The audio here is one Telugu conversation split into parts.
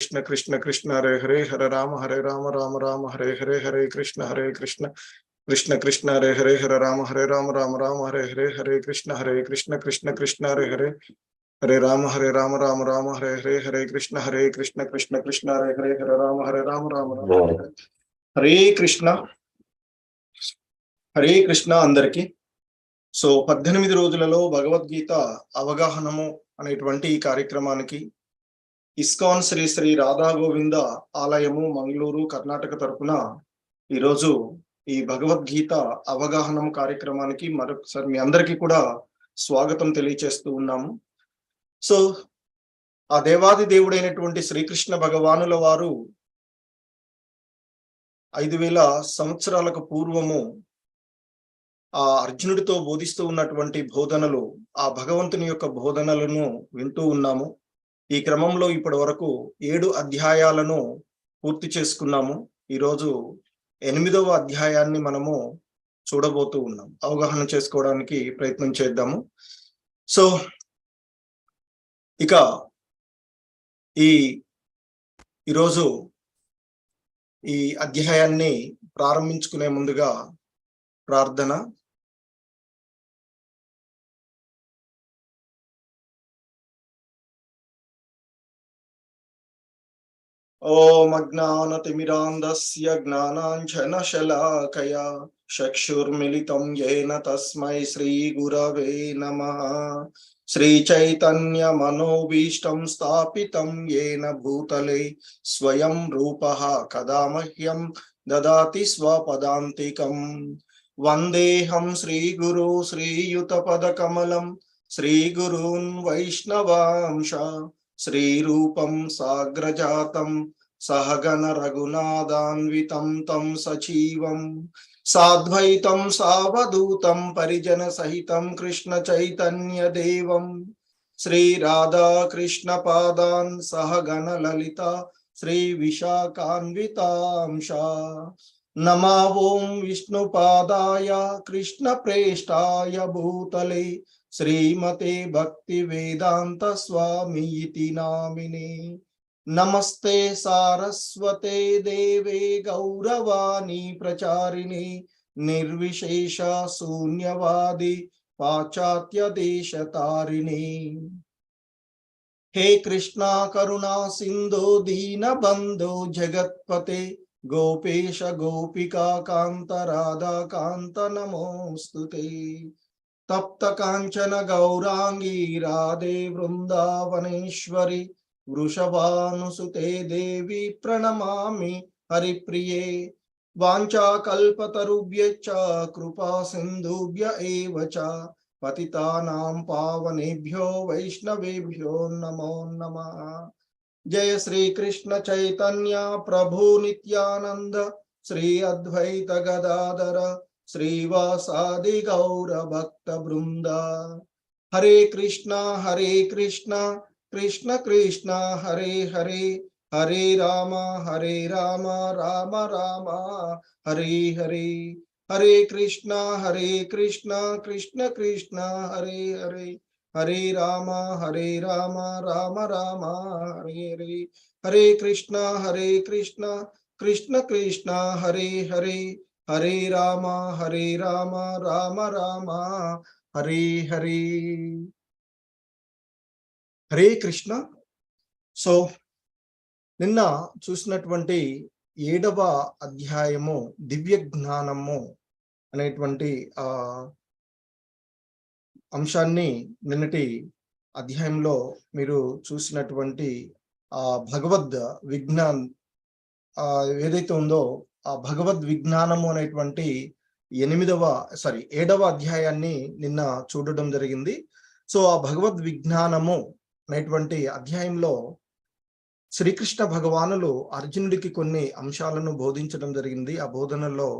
कृष्ण कृष्ण कृष्ण हरे हरे हरे राम राम राम हरे हरे हरे कृष्ण कृष्ण कृष्ण हरे राम राम हरे कृष्ण कृष्ण हरे राम राम हरे कृष्ण कृष्ण हरे राम राम हरे कृष्ण అందరికి సో 18 రోజులలో భగవద్గీత అవగాహనము అనేటువంటి ఈ కార్యక్రమానికి ఇస్కాన్ శ్రీ శ్రీ రాధా గోవింద ఆలయము మంగళూరు కర్ణాటక తరపున ఈరోజు ఈ భగవద్గీత అవగాహన కార్యక్రమానికి మరొకసారి మీ అందరికీ కూడా స్వాగతం తెలియజేస్తూ ఉన్నాము. సో ఆ దేవాది దేవుడైనటువంటి శ్రీకృష్ణ భగవానుల వారు 5000 సంవత్సరాలకు పూర్వము ఆ అర్జునుడితో బోధిస్తూ ఉన్నటువంటి బోధనలు, ఆ భగవంతుని యొక్క బోధనలను వింటూ ఉన్నాము. ఈ క్రమంలో ఇప్పటి వరకు 7 అధ్యాయాలను పూర్తి చేసుకున్నాము. ఈరోజు 8వ అధ్యాయాన్ని మనము చూడబోతూ ఉన్నాం. అవగాహన చేసుకోవడానికి ప్రయత్నం చేద్దాము. సో ఇక ఈరోజు ఈ అధ్యాయాన్ని ప్రారంభించుకునే ముందుగా ప్రార్థన. ఓం అజ్ఞానతిమిరాంధస్య జ్ఞానాంజనశలాకయా చక్షుర్మిలితం యేన తస్మై శ్రీ గురవే నమః. శ్రీచైతన్య మనోభీష్టం స్థాపితం యేన భూతలే స్వయం రూపః కదా మహ్యం దదాతి స్వపదాంతికం. వందేహం శ్రీగురు శ్రీయుతపదకమలం శ్రీగురూన్ వైష్ణవాంశ శ్రీరూపం సాగ్రజాతం సహగణ రఘునాథాన్వితం తం సజీవం సాద్వైతం సావధూతం పరిజన సహితం కృష్ణ చైతన్య దేవం శ్రీ రాధా కృష్ణ పాదాన్ సహగణ లలిత శ్రీ విశాఖాన్వితాంశ. నమో ఓం విష్ణుపాదాయ కృష్ణ ప్రేష్టాయ భూతలే శ్రీమతే భక్తి వేదాంత స్వామి ఇతి నామినే. నమస్తే సారస్వతే దేవే గౌరవాణి ప్రచారిణి నిర్విశేష శూన్యవాది పాశ్చాత్య దేశతారిణి. హే కృష్ణ కరుణా సింధు దీన బంధు జగత్పతే గోపేశ గోపికా కాంత రాధా కాంత నమోస్తుతే. తప్త కాంచన గౌరాంగీ రాధే వృందావనేశ్వరి వృషభానుసుతే దేవి ప్రణమామి హరిప్రియే. వాంఛాకల్పతరుభ్యశ్చ కృపా సింధుభ్య ఏవ చ పతితానాం పావనేభ్యో వైష్ణవేభ్యో నమో నమః. జయ శ్రీ కృష్ణ చైతన్య ప్రభు నిత్యానంద శ్రీ అద్వైత గదాధర శ్రీవాసాది గౌర భక్త బృంద. హరే కృష్ణ కృష్ణ కృష్ణ హరే హరే హరే రామ రామ రామ హరే హరే. హరే కృష్ణ కృష్ణ కృష్ణ హరే హరే హరే రామ రామ రామ హరే హరే. హరే కృష్ణ కృష్ణ కృష్ణ హరే హరే హరే రామ రామ రామ హరే హరే. హరే కృష్ణ. సో నిన్న చూసినటువంటి 7వ అధ్యాయము దివ్య జ్ఞానము అనేటువంటి అంశాన్ని నిన్నటి అధ్యాయంలో మీరు చూసినటువంటి భగవద్ విజ్ఞాన్ ఏదైతే ఉందో ఆ భగవద్ విజ్ఞానము అనేటువంటి 7వ అధ్యాయాన్ని నిన్న చూడడం జరిగింది. సో ఆ భగవద్ విజ్ఞానము అనేటువంటి అధ్యాయంలో శ్రీకృష్ణ భగవానులు అర్జునుడికి కొన్ని అంశాలను బోధించడం జరిగింది. ఆ బోధనలో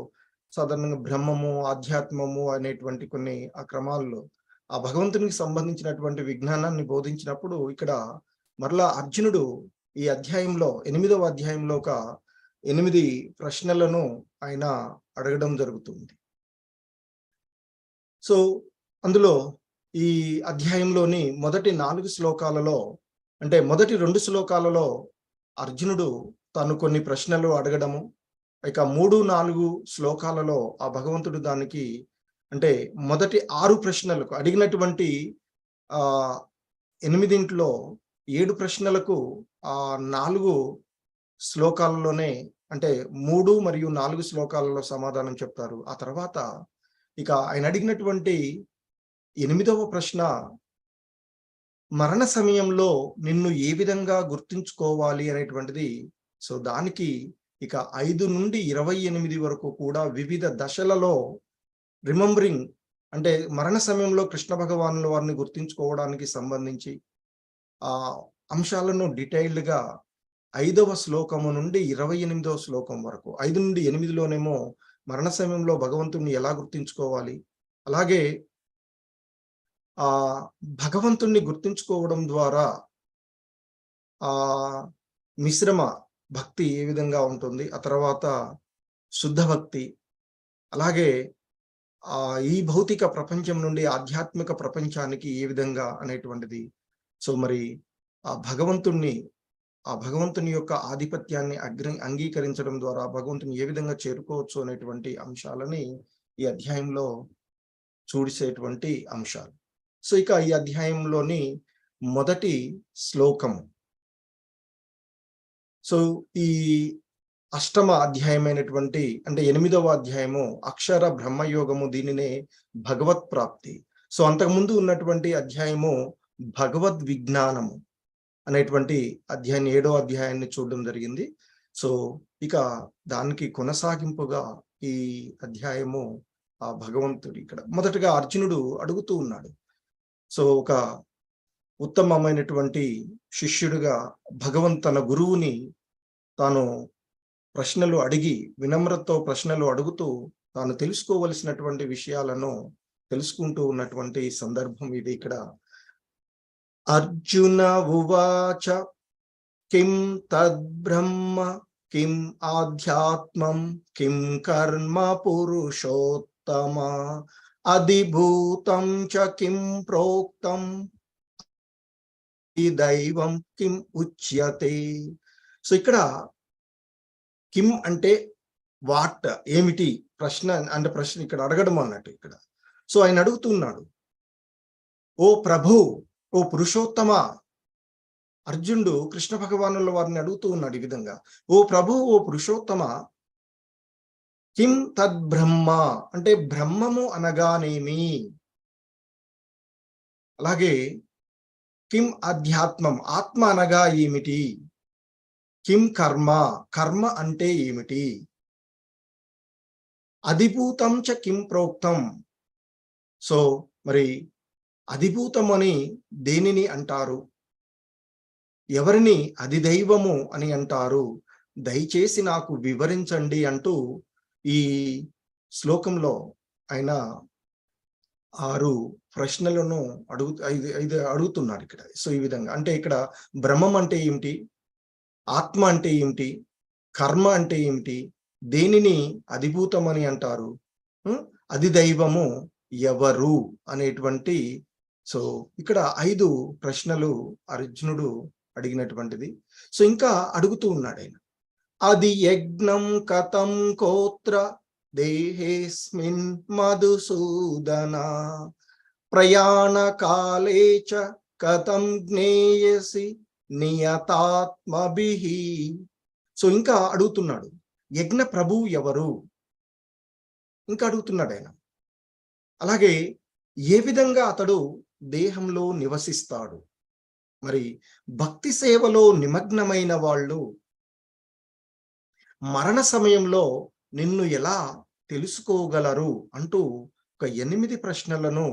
సాధారణంగా బ్రహ్మము, ఆధ్యాత్మము అనేటువంటి కొన్ని ఆ క్రమాల్లో ఆ భగవంతునికి సంబంధించినటువంటి విజ్ఞానాన్ని బోధించినప్పుడు ఇక్కడ మరలా అర్జునుడు ఈ అధ్యాయంలో 8వ అధ్యాయంలో ఒక 8 ప్రశ్నలను ఆయన అడగడం జరుగుతుంది. సో అందులో ఈ అధ్యాయంలోని మొదటి 4 శ్లోకాలలో, అంటే మొదటి 2 శ్లోకాలలో అర్జునుడు తను కొన్ని ప్రశ్నలు అడగడము, ఇక 3-4 శ్లోకాలలో ఆ భగవంతుడు దానికి అంటే మొదటి 6 ప్రశ్నలకు అడిగినటువంటి 8 7 ప్రశ్నలకు 4 శ్లోకాలలోనే అంటే 3 మరియు 4 శ్లోకాలలో సమాధానం చెప్తారు. ఆ తర్వాత ఇక ఆయన అడిగినటువంటి 8వ ప్రశ్న, మరణ సమయంలో నిన్ను ఏ విధంగా గుర్తుంచుకోవాలి అనేటువంటిది. సో దానికి ఇక 5 నుండి 28 వరకు కూడా వివిధ దశలలో రిమెంబరింగ్ అంటే మరణ సమయంలో కృష్ణ భగవానుల వారిని గుర్తించుకోవడానికి సంబంధించి ఆ అంశాలను డీటెయిల్డ్గా 5వ శ్లోకము నుండి 28వ శ్లోకం వరకు, 5 నుండి 8లోనేమో మరణ సమయంలో భగవంతుణ్ణి ఎలా గుర్తించుకోవాలి, అలాగే భగవంతుణ్ణి గుర్తించుకోవడం ద్వారా మిశ్రమ భక్తి ఏ విధంగా ఉంటుంది, ఆ తర్వాత శుద్ధ భక్తి, అలాగే ఈ భౌతిక ప్రపంచం నుండి ఆధ్యాత్మిక ప్రపంచానికి ఏ విధంగా అనేటువంటిది. సో మరి ఆ భగవంతుని యొక్క ఆధిపత్యాన్ని అంగీకరించడం ద్వారా భగవంతుని ఏ విధంగా చేరుకోవచ్చు అనేటువంటి అంశాలని ఈ అధ్యాయంలో చూసేటువంటి అంశాలు. సో ఇక ఈ అధ్యాయంలోని మొదటి శ్లోకము, సో ఈ 8వ అధ్యాయమైనటువంటి అంటే 8వ అధ్యాయము అక్షర బ్రహ్మయోగము, దీనినే భగవత్ ప్రాప్తి. సో అంతకుముందు ఉన్నటువంటి అధ్యాయము భగవద్ విజ్ఞానము అనేటువంటి అధ్యాయం 7వ అధ్యాయాన్ని చూడడం జరిగింది. సో ఇక దానికి కొనసాగింపుగా ఈ అధ్యాయము భగవంతుడు ఇక్కడ మొదటగా అర్జునుడు అడుగుతూ ఉన్నాడు. సో ఒక ఉత్తమమైనటువంటి శిష్యుడిగా తన గురువుని తాను ప్రశ్నలు అడిగి వినమ్రతతో ప్రశ్నలు అడుగుతూ తాను తెలుసుకోవలసినటువంటి విషయాలను తెలుసుకుంటూ ఉన్నటువంటి సందర్భం ఇది. ఇక్కడ అర్జున ఉవాచ కిం తద్బ్రహ్మ కిం ఆధ్యాత్మం కిం కర్మ పురుషోత్తమ అధిభూతం చ కిం ప్రోక్తం దైవం కిం ఉచ్యతే. సో ఇక్కడ కిం అంటే వాట్, ఏమిటి, ప్రశ్న అంటే ప్రశ్న ఇక్కడ అడగడం అన్నట్టు ఇక్కడ. సో ఆయన అడుగుతున్నాడు, ఓ ప్రభు, ఓ పురుషోత్తమ. అర్జునుడు కృష్ణ భగవానుల వారిని అడుగుతూ ఉన్నాడు ఈ విధంగా, ఓ ప్రభు, ఓ పురుషోత్తమ, కిం తద్బ్రహ్మ అంటే బ్రహ్మము అనగానేమి, అలాగే కిం అధ్యాత్మం ఆత్మ అనగా ఏమిటి, కిం కర్మ కర్మ అంటే ఏమిటి, అధిభూతం చ కిం ప్రోక్తం. సో మరి అధిభూతం అని దేనిని అంటారు, ఎవరిని అధిదైవము అని అంటారు, దయచేసి నాకు వివరించండి అంటూ ఈ శ్లోకంలో ఆయన 6 ప్రశ్నలను అడుగుతున్నారు ఇక్కడ. సో ఈ విధంగా అంటే ఇక్కడ బ్రహ్మం అంటే ఏమిటి, ఆత్మ అంటే ఏమిటి, కర్మ అంటే ఏమిటి, దేనిని అధిభూతం అని అంటారు, అధిదైవము ఎవరు అనేటువంటి. సో ఇక్కడ 5 ప్రశ్నలు అర్జునుడు అడిగినటువంటిది. సో ఇంకా అడుగుతూ ఉన్నాడు ఆయన, అది యజ్ఞం కథం కోత్ర దేహేస్మిన్ మధుసూదన ప్రయాణ కాలే చ కథం జ్ఞేయసి నియతాత్మభిః. సో ఇంకా అడుగుతున్నాడు, యజ్ఞ ప్రభువు ఎవరు, ఇంకా అడుగుతున్నాడు ఆయన. అలాగే ఏ విధంగా అతడు దేహంలో నివసిస్తాడు, మరి భక్తి సేవలో నిమగ్నమైన వాళ్ళు మరణ సమయంలో నిన్ను ఎలా తెలుసుకోగలరు అంటూ ఒక 8 ప్రశ్నలను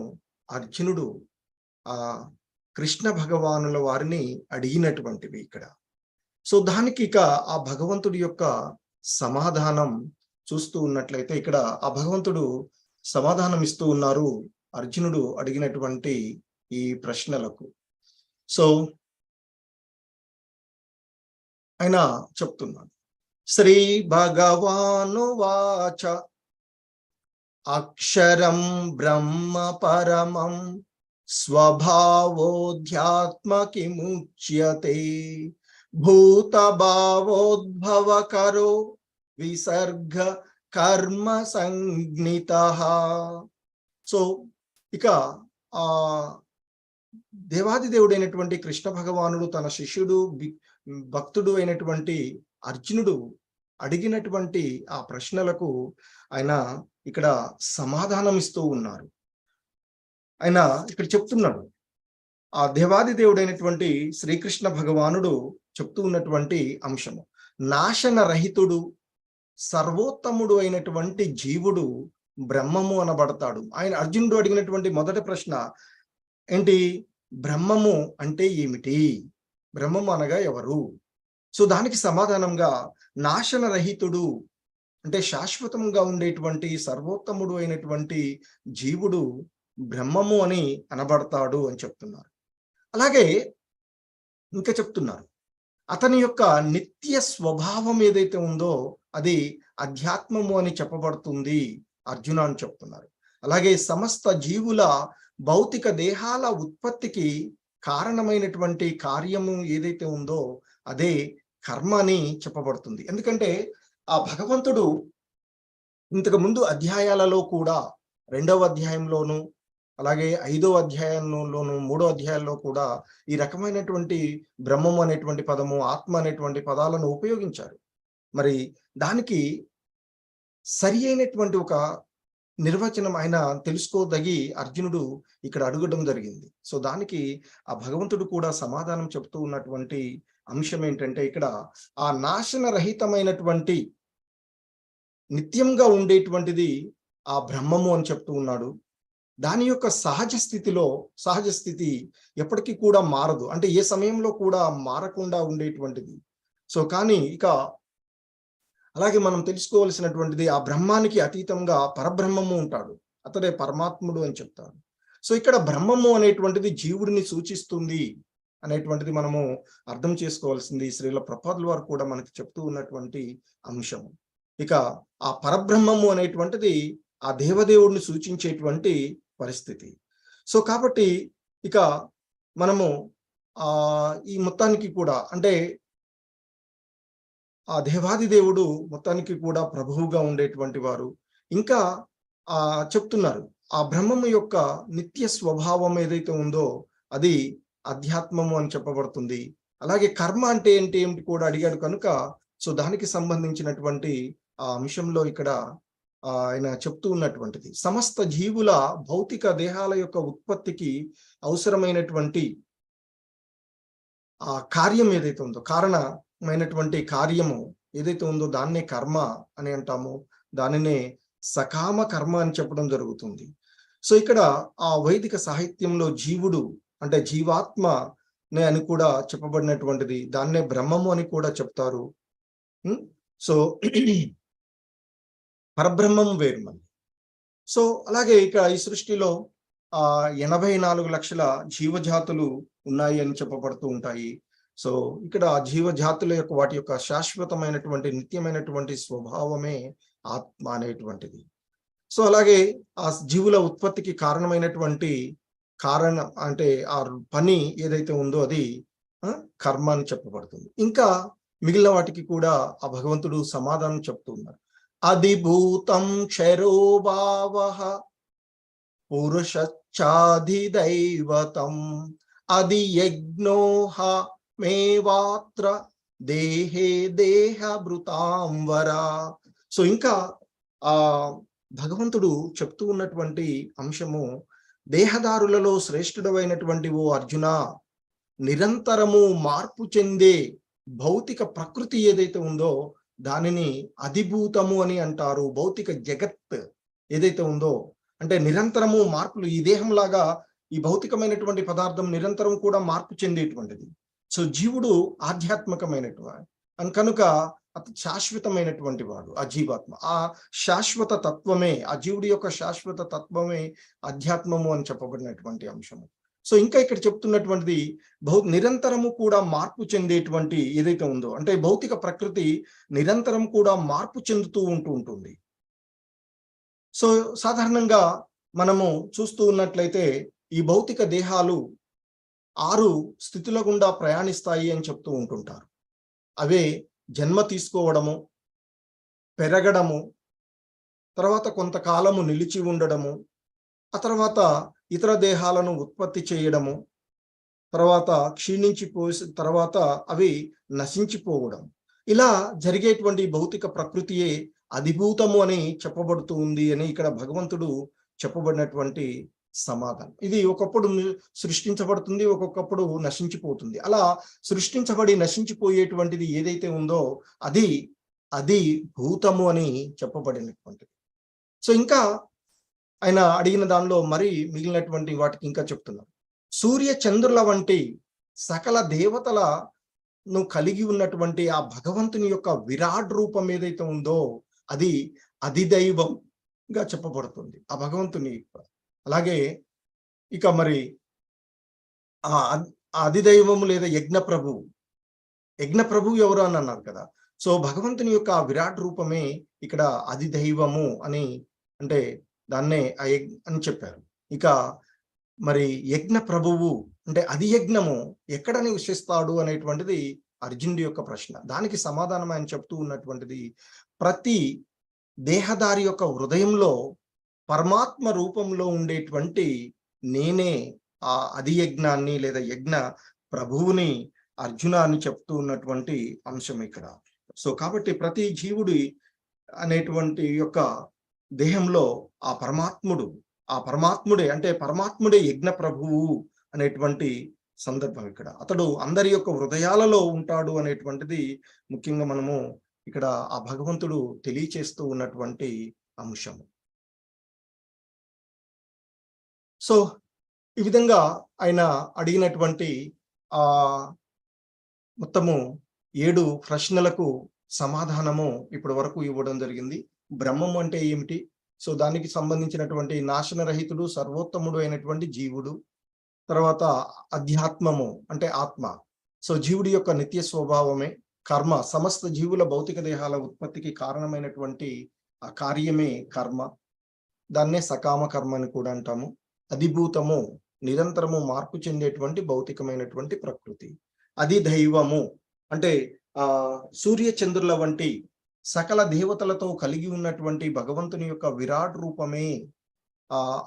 అర్జునుడు కృష్ణ భగవానుల వారిని అడిగినటువంటివి ఇక్కడ. సో దానికి ఇక ఆ భగవంతుడి యొక్క సమాధానం చూస్తూ ఉన్నట్లయితే ఇక్కడ ఆ భగవంతుడు సమాధానం ఇస్తూ ఉన్నారు అర్జునుడు అడిగినటువంటి ఈ ప్రశ్నలకు. సో ఆయన చెప్తున్నాడు, శ్రీ భగవాను వాచ అక్షరం బ్రహ్మ పరమం స్వభావోధ్యాత్మ కిముచ్యతే భూత భావోద్భవ కరో విసర్గ కర్మ సంజ్ఞిత. సో ఇక ఆ దేవాది దేవుడైనటువంటి కృష్ణ భగవానుడు తన శిష్యుడు భక్తుడు అయినటువంటి అర్జునుడు అడిగినటువంటి ఆ ప్రశ్నలకు ఆయన ఇక్కడ సమాధానం ఇస్తూ ఉన్నారు. ఆయన ఇక్కడ చెప్తున్నాడు, ఆ దేవాది దేవుడైనటువంటి శ్రీకృష్ణ భగవానుడు చెప్తూ ఉన్నటువంటి అంశము, నాశన రహితుడు సర్వోత్తముడు అయినటువంటి జీవుడు బ్రహ్మము అనబడతాడు. ఆయన అర్జునుడు అడిగినటువంటి మొదటి ప్రశ్న ఏంటి? బ్రహ్మము అంటే ఏమిటి? బ్రహ్మము అనగా ఎవరు? సో దానికి సమాధానంగా నాశన రహితుడు అంటే శాశ్వతంగా ఉండేటువంటి సర్వోత్తముడు అయినటువంటి జీవుడు బ్రహ్మము అని అనబడతాడు అని చెప్తున్నారు. అలాగే ఇంకా చెప్తున్నారు, అతని యొక్క నిత్య స్వభావం ఏదైతే ఉందో అది అధ్యాత్మము అని చెప్పబడుతుంది అర్జున అని చెప్తున్నారు. అలాగే సమస్త జీవుల భౌతిక దేహాల ఉత్పత్తికి కారణమైనటువంటి కార్యము ఏదైతే ఉందో అదే కర్మ అని చెప్పబడుతుంది. ఎందుకంటే ఆ భగవంతుడు ఇంతకు ముందు అధ్యాయాలలో కూడా 2వ అధ్యాయంలోను అలాగే 5వ అధ్యాయంలోను 3వ అధ్యాయంలో కూడా ఈ రకమైనటువంటి బ్రహ్మం అనేటువంటి పదము, ఆత్మ అనేటువంటి పదాలను ఉపయోగించారు. మరి దానికి సరి అయినటువంటి ఒక నిర్వచనం ఆయన తెలుసుకోదగి అర్జునుడు ఇక్కడ అడగడం జరిగింది. సో దానికి ఆ భగవంతుడు కూడా సమాధానం చెప్తూ ఉన్నటువంటి అంశం ఏంటంటే, ఇక్కడ ఆ నాశన రహితమైనటువంటి నిత్యంగా ఉండేటువంటిది ఆ బ్రహ్మము అని చెప్తూ ఉన్నాడు. దాని యొక్క సహజ స్థితి ఎప్పటికీ కూడా మారదు, అంటే ఏ సమయంలో కూడా మారకుండా ఉండేటువంటిది. సో కానీ ఇక అలాగే మనం తెలుసుకోవాల్సినటువంటిది, ఆ బ్రహ్మానికి అతీతంగా పరబ్రహ్మము ఉంటాడు, అతడే పరమాత్ముడు అని చెప్తారు. సో ఇక్కడ బ్రహ్మము అనేటువంటిది జీవుడిని సూచిస్తుంది అనేటువంటిది మనము అర్థం చేసుకోవాల్సింది శ్రీల ప్రభుపాదుల వారు కూడా మనకి చెప్తూ ఉన్నటువంటి అంశము. ఇక ఆ పరబ్రహ్మము అనేటువంటిది ఆ దేవదేవుడిని సూచించేటువంటి పరిస్థితి. సో కాబట్టి ఇక మనము ఈ మొత్తానికి కూడా అంటే ఆ దేవాది దేవుడు మొత్తానికి కూడా ప్రభువుగా ఉండేటువంటి వారు. ఇంకా చెప్తున్నారు, ఆ బ్రహ్మము యొక్క నిత్య స్వభావం ఏదైతే ఉందో అది అధ్యాత్మము అని చెప్పబడుతుంది. అలాగే కర్మ అంటే ఏమిటి కూడా అడిగాడు కనుక సో దానికి సంబంధించినటువంటి ఆ అంశంలో ఇక్కడ ఆయన చెప్తూ ఉన్నటువంటిది, సమస్త జీవుల భౌతిక దేహాల యొక్క ఉత్పత్తికి అవసరమైనటువంటి ఆ కార్యం ఏదైతే ఉందో, కారణమైనటువంటి కార్యము ఏదైతే ఉందో దాన్నే కర్మ అని అంటాము. దానినే సకామ కర్మ అని చెప్పడం జరుగుతుంది. సో ఇక్కడ ఆ వైదిక సాహిత్యంలో జీవుడు అంటే జీవాత్మ అని కూడా చెప్పబడినటువంటిది, దాన్నే బ్రహ్మము అని కూడా చెప్తారు. సో పరబ్రహ్మం వేరు మళ్ళీ. సో అలాగే ఇక ఈ సృష్టిలో 84 లక్షల జీవజాతులు ఉన్నాయి అని చెప్పబడుతూ ఉంటాయి. సో ఇక్కడ జీవజాతుల యొక్క వాటి యొక్క శాశ్వతమైనటువంటి నిత్యమైనటువంటి స్వభావమే ఆత్మ అనేటువంటిది. సో అలాగే ఆ జీవుల ఉత్పత్తికి కారణమైనటువంటి కారణం అంటే ఆ పని ఏదైతే ఉందో అది కర్మ అని చెప్పబడుతుంది. ఇంకా మిగిలిన వాటికి కూడా ఆ భగవంతుడు సమాధానం చెప్తూ ఉన్నారు. అధిభూతం క్షరోభావః పురుషచ్చాధిదైవతం అధి యజ్ఞోహ మేవాత్ర దేహే దేహభృతాంవరా. సో ఇంకా ఆ భగవంతుడు చెప్తూ ఉన్నటువంటి అంశము, దేహదారులలో శ్రేష్ఠుడమైనటువంటి ఓ అర్జున, నిరంతరము మార్పు చెందే భౌతిక ప్రకృతి ఏదైతే ఉందో దానిని అధిభూతము అని అంటారు. భౌతిక జగత్ ఏదైతే ఉందో అంటే నిరంతరము మార్పులు, ఈ దేహంలాగా ఈ భౌతికమైనటువంటి పదార్థం నిరంతరం కూడా మార్పు చెందేటువంటిది. సో జీవుడు ఆధ్యాత్మికమైనటువంటి కనుక శాశ్వతమైనటువంటి వాడు ఆ జీవాత్మ. ఆ శాశ్వత తత్వమే, ఆ జీవుడి యొక్క శాశ్వత తత్వమే అధ్యాత్మము అని చెప్పబడినటువంటి అంశము. సో ఇంకా ఇక్కడ చెప్తున్నటువంటిది నిరంతరము కూడా మార్పు చెందేటువంటి ఏదైతే ఉందో అంటే భౌతిక ప్రకృతి నిరంతరం కూడా మార్పు చెందుతూ ఉంటుంది. సో సాధారణంగా మనము చూస్తూ ఉన్నట్లయితే ఈ భౌతిక దేహాలు 6 స్థితుల గుండా ప్రయాణిస్తాయి అని చెప్తూ ఉంటుంటారు. అవే జన్మ తీసుకోవడము, పెరగడము, తర్వాత కొంతకాలము నిలిచి ఉండడము, ఆ తర్వాత ఇతర దేహాలను ఉత్పత్తి చేయడము, తర్వాత తర్వాత అవి నశించిపోవడం. ఇలా జరిగేటువంటి భౌతిక ప్రకృతియే అధిభూతము అని చెప్పబడుతూ ఉంది అని ఇక్కడ భగవంతుడు చెప్పబడినటువంటి సమాధానం. ఇది ఒకప్పుడు సృష్టించబడుతుంది, ఒక్కొక్కప్పుడు నశించిపోతుంది. అలా సృష్టించబడి నశించిపోయేటువంటిది ఏదైతే ఉందో అది అది భూతము అని చెప్పబడినటువంటిది. సో ఇంకా ఆయన అడిగిన దానిలో మరి మిగిలినటువంటి వాటికి ఇంకా చెప్తున్నారు. సూర్య చంద్రుల వంటి సకల దేవతలను కలిగి ఉన్నటువంటి ఆ భగవంతుని యొక్క విరాట్ రూపం ఏదైతే ఉందో అది అధిదైవంగా చెప్పబడుతుంది ఆ భగవంతుని. అలాగే ఇక మరి ఆ అధిదైవము లేదా యజ్ఞ ప్రభువు ఎవరు అని అన్నారు కదా. సో భగవంతుని యొక్క విరాట్ రూపమే ఇక్కడ అధిదైవము అని, అంటే దాన్నే అని చెప్పారు. ఇక మరి యజ్ఞ ప్రభువు అంటే అది యజ్ఞము ఎక్కడ నివసిస్తాడు అనేటువంటిది అర్జునుడి యొక్క ప్రశ్న. దానికి సమాధానం ఆయన చెప్తూ ఉన్నటువంటిది, ప్రతి దేహదారి యొక్క హృదయంలో పరమాత్మ రూపంలో ఉండేటువంటి నేనే ఆ అధియజ్ఞాన్ని లేదా యజ్ఞ ప్రభువుని అర్జున అని చెప్తూ ఉన్నటువంటి అంశం ఇక్కడ. సో కాబట్టి ప్రతి జీవుడి అనేటువంటి యొక్క దేహంలో ఆ పరమాత్ముడే అంటే పరమాత్ముడే యజ్ఞ ప్రభువు అనేటువంటి సందర్భం ఇక్కడ. అతడు అందరి యొక్క హృదయాలలో ఉంటాడు అనేటువంటిది ముఖ్యంగా మనము ఇక్కడ ఆ భగవంతుడు తెలియచేస్తూ ఉన్నటువంటి అంశం. సో ఈ విధంగా ఆయన అడిగినటువంటి ఆ మొత్తము 7 ప్రశ్నలకు సమాధానము ఇప్పటి వరకు ఇవ్వడం జరిగింది. బ్రహ్మం అంటే ఏమిటి? సో దానికి సంబంధించినటువంటి నాశనరహితుడు సర్వోత్తముడు అయినటువంటి జీవుడు. తర్వాత అధ్యాత్మము అంటే ఆత్మ. సో జీవుడి యొక్క నిత్య స్వభావమే కర్మ. సమస్త జీవుల భౌతిక దేహాల ఉత్పత్తికి కారణమైనటువంటి ఆ కార్యమే కర్మ. దాన్నే సకామ కర్మ అని కూడా అంటాము. అధిభూతము నిరంతరము మార్పు చెందేటువంటి భౌతికమైనటువంటి ప్రకృతి. అది దైవము అంటే సూర్య చంద్రుల వంటి సకల దేవతలతో కలిగి ఉన్నటువంటి భగవంతుని యొక్క విరాట్ రూపమే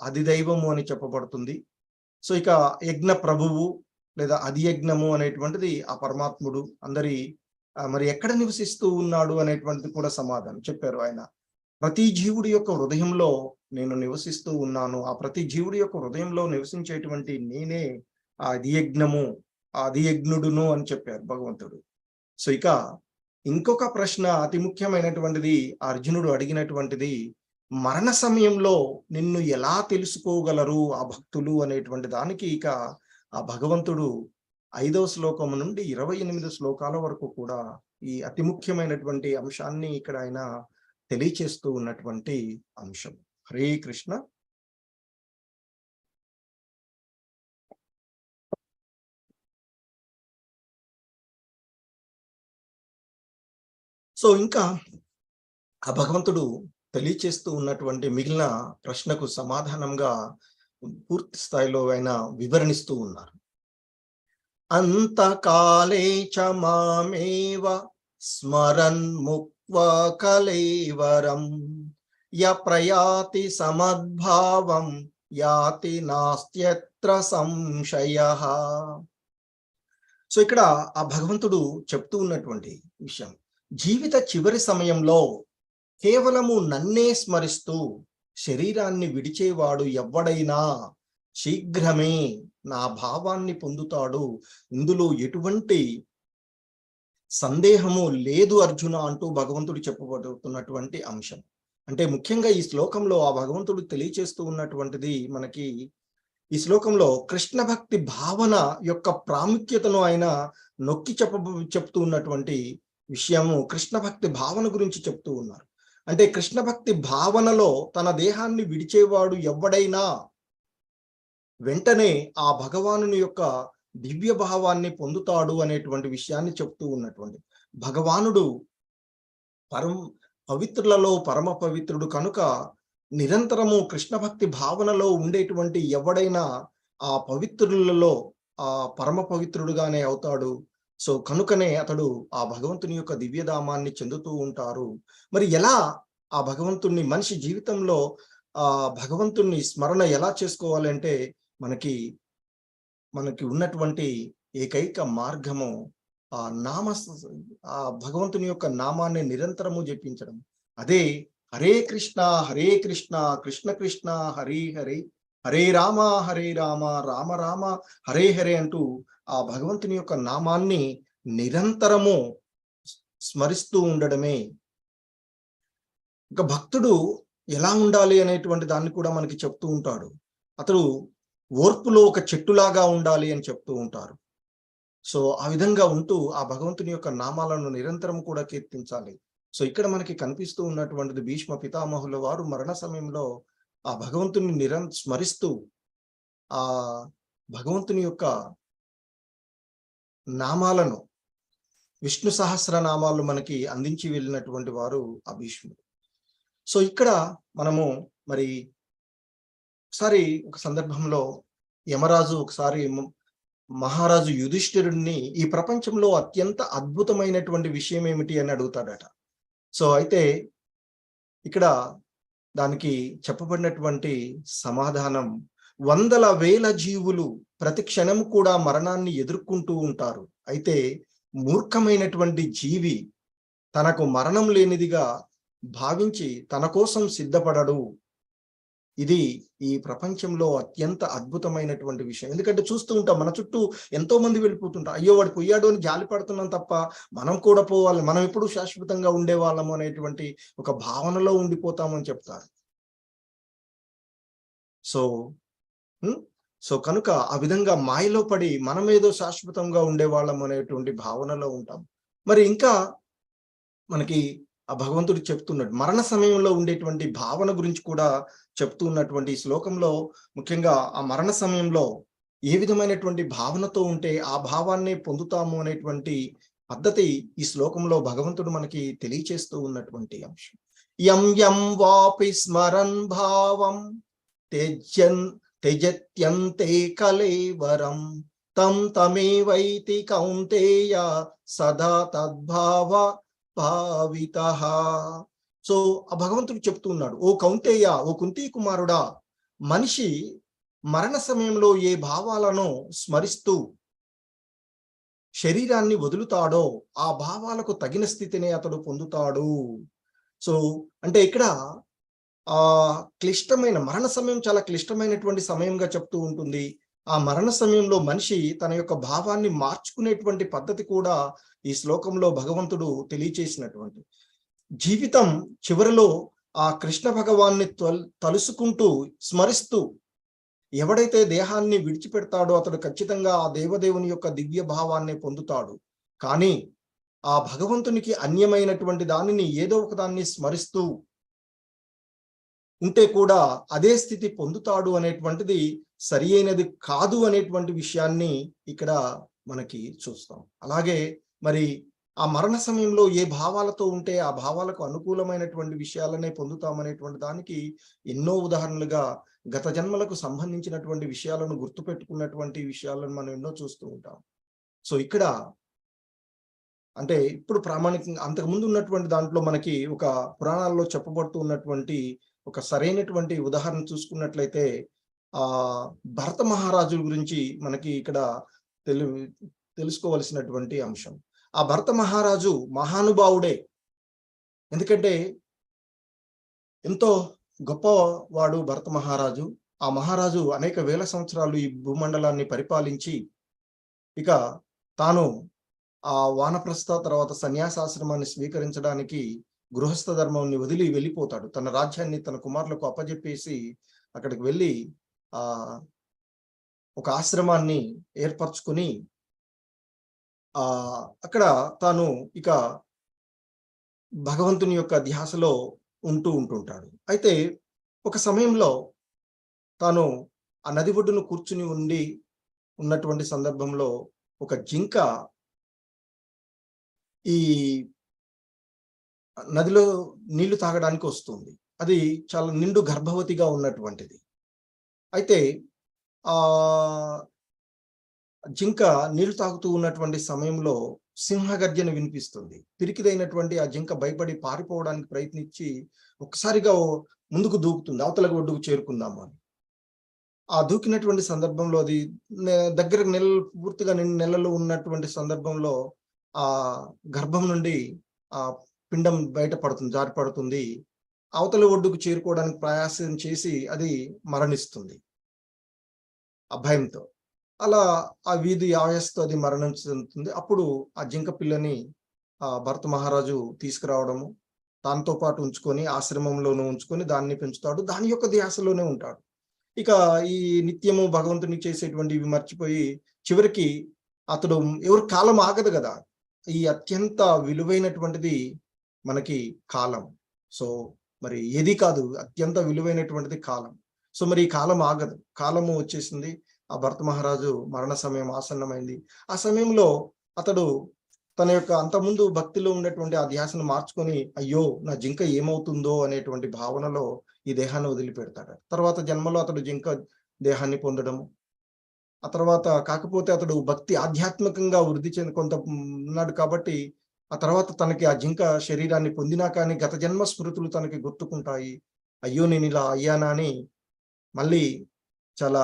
అధిదైవము అని చెప్పబడుతుంది. సో ఇక యజ్ఞ ప్రభువు లేదా అధియజ్ఞము అనేటువంటిది ఆ పరమాత్ముడు అందరి మరి ఎక్కడ నివసిస్తూ ఉన్నాడు అనేటువంటిది కూడా సమాధానం చెప్పారు ఆయన. ప్రతి జీవుడి యొక్క హృదయంలో నేను నివసిస్తూ ఉన్నాను. ఆ ప్రతి జీవుడి యొక్క హృదయంలో నివసించేటువంటి నేనే ఆ అధియజ్ఞము అధియజ్ఞుడును అని చెప్పారు భగవంతుడు. సో ఇక ఇంకొక ప్రశ్న అతి ముఖ్యమైనటువంటిది అర్జునుడు అడిగినటువంటిది, మరణ సమయంలో నిన్ను ఎలా తెలుసుకోగలరు ఆ భక్తులు అనేటువంటి దానికి ఇక ఆ భగవంతుడు 5వ శ్లోకం నుండి 28 శ్లోకాల వరకు కూడా ఈ అతి ముఖ్యమైనటువంటి అంశాన్ని ఇక్కడ ఆయన తెలియచేస్తూ ఉన్నటువంటి అంశం. హరే కృష్ణ. సో ఇంకా ఆ భగవంతుడు తెలియచేస్తూ ఉన్నటువంటి మిగిలిన ప్రశ్నకు సమాధానంగా పూర్తి స్థాయిలో ఆయన వివరణిస్తూ ఉన్నారు. అంతకాలే చ మామేవ స్మరన్ ముక్త్వా కలేవరం య ప్రయాతి సమద్భావం యాతి నాస్త్యత్ర సంశయః. సో ఇక్కడ ఆ భగవంతుడు చెప్తూ ఉన్నటువంటి విషయం, జీవిత చివరి సమయంలో కేవలము నన్నే స్మరిస్తూ శరీరాన్ని విడిచేవాడు ఎవ్వడైనా శీఘ్రమే నా భావాన్ని పొందుతాడు, ఇందులో ఎటువంటి సందేహము లేదు అర్జున అంటూ భగవంతుడు చెప్పబడుతున్నటువంటి అంశం. అంటే ముఖ్యంగా ఈ శ్లోకంలో ఆ భగవంతుడు తెలియచేస్తూ ఉన్నటువంటిది మనకి ఈ శ్లోకంలో కృష్ణ భక్తి భావన యొక్క ప్రాముఖ్యతను ఆయన నొక్కి చెప్తూ ఉన్నటువంటి విషయము కృష్ణ భక్తి భావన గురించి చెప్తూ ఉన్నారు. అంటే కృష్ణ భక్తి భావనలో తన దేహాన్ని విడిచేవాడు ఎవడైనా వెంటనే ఆ భగవానుని యొక్క దివ్య భావాన్ని పొందుతాడు అనేటువంటి విషయాన్ని చెప్తూ ఉన్నటువంటి భగవానుడు పవిత్రులలో పరమ పవిత్రుడు కనుక నిరంతరము కృష్ణ భక్తి భావనలో ఉండేటువంటి ఎవడైనా ఆ పవిత్రులలో ఆ పరమ పవిత్రుడుగానే అవుతాడు. సో కనుకనే అతడు ఆ భగవంతుని యొక్క దివ్యధామాన్ని చెందుతూ ఉంటారు. మరి ఎలా ఆ భగవంతుణ్ణి మనిషి జీవితంలో భగవంతుణ్ణి స్మరణ ఎలా చేసుకోవాలి అంటే మనకి మనకి ఉన్నటువంటి ఏకైక మార్గము ఆ నామ ఆ భగవంతుని యొక్క నామాన్ని నిరంతరము జపించడం. అదే హరే కృష్ణ కృష్ణ కృష్ణ హరి హరి హరే రామ రామ రామ హరే హరే అంటూ ఆ భగవంతుని యొక్క నామాన్ని నిరంతరము స్మరిస్తూ ఉండడమే. ఇంకా భక్తుడు ఎలా ఉండాలి అనేటువంటి దాన్ని కూడా మనకి చెప్తూ ఉంటాడు. అతడు ఓర్పులో ఒక చెట్టులాగా ఉండాలి అని చెప్తూ ఉంటారు. సో ఆ విధంగా ఉంటూ ఆ భగవంతుని యొక్క నామాలను నిరంతరం కూడా కీర్తించాలి. సో ఇక్కడ మనకి కనిపిస్తూ ఉన్నటువంటిది భీష్మ పితామహుల వారు మరణ సమయంలో ఆ భగవంతుని స్మరిస్తూ ఆ భగవంతుని యొక్క నామాలను, విష్ణు సహస్రనామాలు మనకి అందించి వెళ్ళినటువంటి వారు ఆ భీష్ముడు. సో ఇక్కడ మనము మరి ఒకసారి ఒక సందర్భంలో యమరాజు ఒకసారి మహారాజు యుధిష్ఠిరుడిని ఈ ప్రపంచంలో అత్యంత అద్భుతమైనటువంటి విషయం ఏమిటి అని అడుగుతాడట. సో అయితే ఇక్కడ దానికి చెప్పబడినటువంటి సమాధానం, వందల వేల జీవులు ప్రతి క్షణం కూడా మరణాన్ని ఎదుర్కొంటూ ఉంటారు. అయితే మూర్ఖమైనటువంటి జీవి తనకు మరణం లేనిదిగా భావించి తన కోసం సిద్ధపడడు. ఇది ఈ ప్రపంచంలో అత్యంత అద్భుతమైనటువంటి విషయం. ఎందుకంటే చూస్తూ ఉంటాం మన చుట్టూ ఎంతో మంది వెళ్ళిపోతుంటారు. అయ్యో వాడు పోయాడు అని జాలి పడుతున్నాం తప్ప మనం కూడా పోవాలి, మనం ఎప్పుడు శాశ్వతంగా ఉండేవాళ్ళము అనేటువంటి ఒక భావనలో ఉండిపోతామని చెప్తారు. సో సో కనుక ఆ విధంగా మాయలో పడి మనమేదో శాశ్వతంగా ఉండేవాళ్ళం అనేటువంటి భావనలో ఉంటాం. మరి ఇంకా మనకి ఆ భగవంతుడు చెప్తున్నాడు మరణ సమయంలో ఉండేటువంటి భావన గురించి కూడా చెప్తూ ఉన్నటువంటి శ్లోకంలో ముఖ్యంగా ఆ మరణ సమయంలో ఏ విధమైనటువంటి భావనతో ఉంటే ఆ భావాన్ని పొందుతాము అనేటువంటి పద్ధతి ఈ శ్లోకంలో భగవంతుడు మనకి తెలియచేస్తూ ఉన్నటువంటి అంశం. యం యం వాపి స్మరన్ భావం త్యజత్యంతే కలేవరం తం తమేవైతి కౌంతేయ సదా తద్భావ భావితః. సో ఆ భగవంతుడు చెప్తూ ఉన్నాడు, ఓ కౌంతేయ, ఓ కుంతి కుమారుడా, మనిషి మరణ సమయంలో ఏ భావాలను స్మరిస్తూ శరీరాన్ని వదులుతాడో ఆ భావాలకు తగిన స్థితిని అతడు పొందుతాడు. సో అంటే ఇక్కడ క్లిష్టమైన మరణ సమయం చాలా క్లిష్టమైనటువంటి సమయంగా చెప్తూ ఉంటుంది. ఆ మరణ సమయంలో మనిషి తన యొక్క భావాన్ని మార్చుకునేటువంటి పద్ధతి కూడా ఈ శ్లోకంలో భగవంతుడు తెలియచేసినటువంటి. జీవితం చివరిలో ఆ కృష్ణ భగవాన్ని తలుసుకుంటూ స్మరిస్తూ ఎవడైతే దేహాన్ని విడిచిపెడతాడో అతడు ఖచ్చితంగా ఆ దేవదేవుని యొక్క దివ్య భావాన్ని పొందుతాడు. కానీ ఆ భగవంతునికి అన్యమైనటువంటి దానిని ఏదో ఒక దాన్ని స్మరిస్తూ ఉంటే కూడా అదే స్థితి పొందుతాడు అనేటువంటిది సరి అయినది కాదు అనేటువంటి విషయాన్ని ఇక్కడ మనకి చూస్తాం. అలాగే మరి ఆ మరణ సమయంలో ఏ భావాలతో ఉంటే ఆ భావాలకు అనుకూలమైనటువంటి విషయాలనే పొందుతామనేటువంటి దానికి ఎన్నో ఉదాహరణలుగా గత జన్మలకు సంబంధించినటువంటి విషయాలను గుర్తుపెట్టుకున్నటువంటి విషయాలను మనం ఎన్నో చూస్తూ ఉంటాం. సో ఇక్కడ అంటే ఇప్పుడు ప్రామాణికంగా అంతకుముందు ఉన్నటువంటి దాంట్లో మనకి ఒక పురాణాల్లో చెప్పబడుతూ ఉన్నటువంటి ఒక సరైనటువంటి ఉదాహరణ చూసుకున్నట్లయితే భరత మహారాజు గురించి మనకి ఇక్కడ తెలుసుకోవలసినటువంటి అంశం. ఆ భరత మహారాజు మహానుభావుడే. ఎందుకంటే ఎంతో గొప్పవాడు భరత మహారాజు. ఆ మహారాజు అనేక వేల సంవత్సరాలు ఈ భూమండలాన్ని పరిపాలించి ఇక తాను ఆ వానప్రస్థ తర్వాత సన్యాసాశ్రమాన్ని స్వీకరించడానికి గృహస్థ ధర్మాన్ని వదిలి వెళ్ళిపోతాడు. తన రాజ్యాన్ని తన కుమారులకు అప్పజెప్పేసి అక్కడికి వెళ్ళి ఒక ఆశ్రమాన్ని ఏర్పరచుకుని అక్కడ తాను ఇక భగవంతుని యొక్క ధ్యాసలో ఉంటుంటాడు. అయితే ఒక సమయంలో తాను ఆ నది ఒడ్డును కూర్చుని ఉన్నటువంటి సందర్భంలో ఒక జింక ఈ నదిలో నీళ్లు తాగడానికి వస్తుంది. అది చాలా నిండు గర్భవతిగా ఉన్నటువంటిది. అయితే జింక నీళ్లు తాగుతూ ఉన్నటువంటి సమయంలో సింహగర్జన వినిపిస్తుంది. పిరికిదైనటువంటి ఆ జింక భయపడి పారిపోవడానికి ప్రయత్నించి ఒక్కసారిగా ముందుకు దూకుతుంది, అవతల ఒడ్డుకు చేరుకుందాము అని. ఆ దూకినటువంటి సందర్భంలో అది దగ్గరకు పూర్తిగా నెలలు ఉన్నటువంటి సందర్భంలో ఆ గర్భం నుండి ఆ పిండం బయటపడుతుంది, జారిపడుతుంది. అవతల ఒడ్డుకు చేరుకోవడానికి ప్రయాసం చేసి అది మరణిస్తుంది ఆ భయంతో. అలా ఆ వీధి ఆయాసతో అది మరణం చెందుతుంది. అప్పుడు ఆ జింక పిల్లని భరత మహారాజు తీసుకురావడము, దాంతో పాటు ఉంచుకొని ఆశ్రమంలోనూ ఉంచుకొని దాన్ని పెంచుతాడు. దాని యొక్క ధ్యాసలోనే ఉంటాడు. ఇక ఈ నిత్యము భగవంతునికి చేసేటువంటి ఇవి మర్చిపోయి చివరికి అతడు ఎవరి కాలం ఆగదు కదా. ఈ అత్యంత విలువైనటువంటిది మనకి కాలం. సో మరి ఏది కాదు, అత్యంత విలువైనటువంటిది కాలం. సో మరి ఈ కాలం ఆగదు. కాలము వచ్చేసింది. ఆ భరత మహారాజు మరణ సమయం ఆసన్నమైంది. ఆ సమయంలో అతడు తన యొక్క అంతకుముందు భక్తిలో ఉన్నటువంటి ఆ ధ్యాసను మార్చుకొని, అయ్యో నా జింక ఏమవుతుందో అనేటువంటి భావనలో ఈ దేహాన్ని వదిలిపెడతాడు. తర్వాత జన్మలో అతడు జింక దేహాన్ని పొందడము. ఆ తర్వాత కాకపోతే అతడు భక్తి ఆధ్యాత్మికంగా వృద్ధి చెంది కొంత ఉన్నాడు కాబట్టి ఆ తర్వాత తనకి ఆ జింక శరీరాన్ని పొందినా కానీ గత జన్మ స్మృతులు తనకి గుర్తుకుంటాయి. అయ్యో నేను ఇలా అయ్యానా అని మళ్ళీ చాలా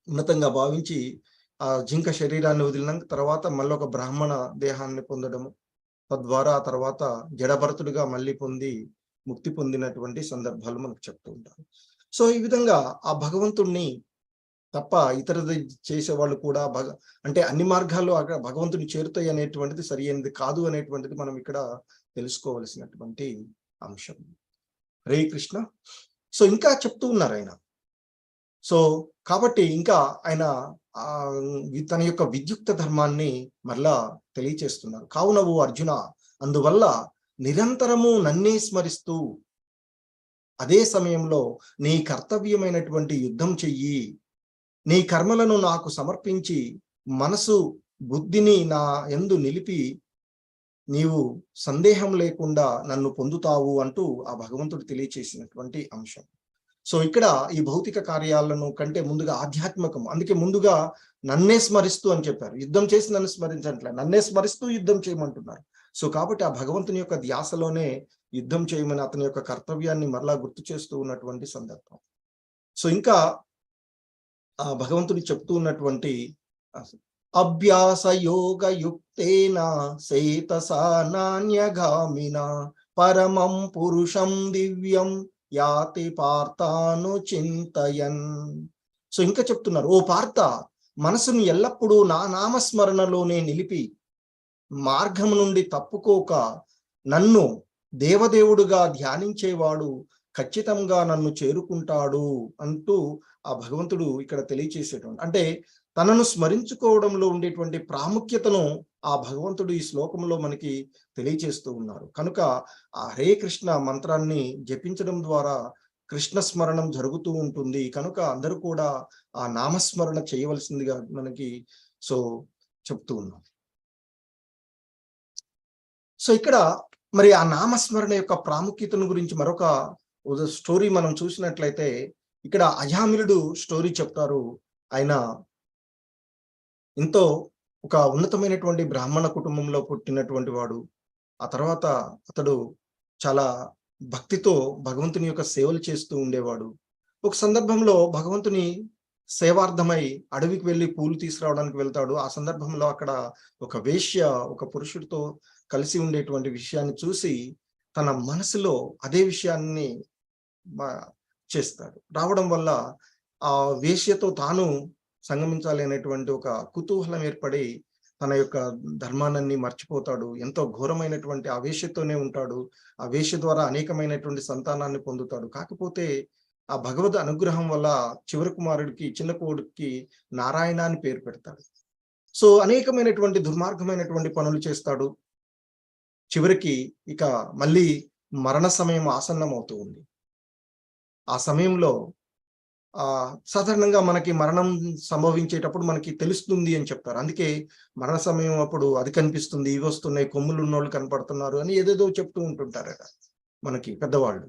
ఉన్నతంగా భావించి ఆ జింక శరీరాన్ని వదిలిన తర్వాత మళ్ళీ ఒక బ్రాహ్మణ దేహాన్ని పొందడము, తద్వారా ఆ తర్వాత జడభరతుడిగా మళ్ళీ పొంది ముక్తి పొందినటువంటి సందర్భాలు మనకు చెప్తూ ఉంటారు. సో ఈ విధంగా ఆ భగవంతుణ్ణి తప్ప ఇతరది చేసేవాళ్ళు కూడా అంటే అన్ని మార్గాల్లో అక్కడ భగవంతుని చేరుతాయి అనేటువంటిది సరి అయినది కాదు అనేటువంటిది మనం ఇక్కడ తెలుసుకోవలసినటువంటి అంశం. హరే కృష్ణ. సో ఇంకా చెప్తూ ఉన్నారు ఆయన. సో కాబట్టి ఇంకా ఆయన తన యొక్క విద్యుక్త ధర్మాన్ని మరలా తెలియచేస్తున్నారు. కావున ఓ అర్జున, అందువల్ల నిరంతరము నన్నే స్మరిస్తూ అదే సమయంలో నీ కర్తవ్యమైనటువంటి యుద్ధం చెయ్యి, నీ కర్మలను నాకు సమర్పించి మనసు బుద్ధిని నా యందు నిలిపి నీవు సందేహం లేకుండా నన్ను పొందుతావు అంటూ ఆ భగవంతుడు తెలియచేసినటువంటి అంశం. సో ఇక్కడ ఈ భౌతిక కార్యాలను కంటే ముందుగా ఆధ్యాత్మికం, అందుకే ముందుగా నన్నే స్మరిస్తూ అని చెప్పారు. యుద్ధం చేసి నన్ను స్మరించట్లే, నన్నే స్మరిస్తూ యుద్ధం చేయమంటున్నారు. సో కాబట్టి ఆ భగవంతుని యొక్క ధ్యాసలోనే యుద్ధం చేయమని అతని యొక్క కర్తవ్యాన్ని మరలా గుర్తు చేస్తూ ఉన్నటువంటి సందర్భం. సో ఇంకా ఆ భగవంతుడు చెప్తూ ఉన్నటువంటి అభ్యాస యోగ యుక్తేన సేతసా నాన్యగామిన పరమం పురుషం దివ్యం యాతి పార్థాను చింతయన్. సో ఇంకా చెప్తున్నారు, ఓ పార్థ, మనసును ఎల్లప్పుడూ నా నామస్మరణలోనే నిలిపి మార్గం నుండి తప్పుకోక నన్ను దేవదేవుడుగా ధ్యానించేవాడు ఖచ్చితంగా నన్ను చేరుకుంటాడు అంటూ ఆ భగవంతుడు ఇక్కడ తెలియచేసేటువంటి, అంటే తనను స్మరించుకోవడంలో ఉండేటువంటి ప్రాముఖ్యతను ఆ భగవంతుడు ఈ శ్లోకంలో మనకి తెలియచేస్తూ ఉన్నారు. కనుక ఆ హరే కృష్ణ మంత్రాన్ని జపించడం ద్వారా కృష్ణ స్మరణం జరుగుతూ ఉంటుంది. కనుక అందరూ కూడా ఆ నామస్మరణ చేయవలసిందిగా మనకి సో చెప్తూ ఉన్నాం. సో ఇక్కడ మరి ఆ నామస్మరణ యొక్క ప్రాముఖ్యతను గురించి మరొక స్టోరీ మనం చూసినట్లయితే ఇక్కడ అజామిలుడు స్టోరీ చెప్తారు. ఆయన ఎంతో ఒక ఉన్నతమైనటువంటి బ్రాహ్మణ కుటుంబంలో పుట్టినటువంటి వాడు. ఆ తర్వాత అతడు చాలా భక్తితో భగవంతుని యొక్క సేవలు చేస్తూ ఉండేవాడు. ఒక సందర్భంలో భగవంతుని సేవార్థమై అడవికి వెళ్ళి పూలు తీసుకురావడానికి వెళ్తాడు. ఆ సందర్భంలో అక్కడ ఒక వేశ్య ఒక పురుషుడితో కలిసి ఉండేటువంటి విషయాన్ని చూసి తన మనసులో అదే విషయాన్ని చేస్తాడు. రావడం వల్ల ఆ వేశ్యతో తాను సంగమించాలి అనేటువంటి ఒక కుతూహలం ఏర్పడి తన యొక్క ధర్మాన్ని మర్చిపోతాడు. ఎంతో ఘోరమైనటువంటి ఆ వేశ్యతోనే ఉంటాడు. ఆ వేశ్య ద్వారా అనేకమైనటువంటి సంతానాన్ని పొందుతాడు. కాకపోతే ఆ భగవద్ అనుగ్రహం వల్ల చివరి కుమారుడికి, చిన్న కొడుక్కి నారాయణ అని పేరు పెడతాడు. సో అనేకమైనటువంటి దుర్మార్గమైనటువంటి పనులు చేస్తాడు. చివరికి ఇక మళ్ళీ మరణ సమయం ఆసన్నం అవుతూ ఉంది. ఆ సమయంలో సాధారణంగా మనకి మరణం సంభవించేటప్పుడు మనకి తెలుస్తుంది అని చెప్తారు. అందుకే మరణ సమయం అప్పుడు అది కనిపిస్తుంది, ఇవి వస్తున్నాయి, కొమ్ములు ఉన్నోళ్ళు కనపడుతున్నారు అని ఏదేదో చెప్తూ ఉంటుంటారట మనకి పెద్దవాళ్ళు.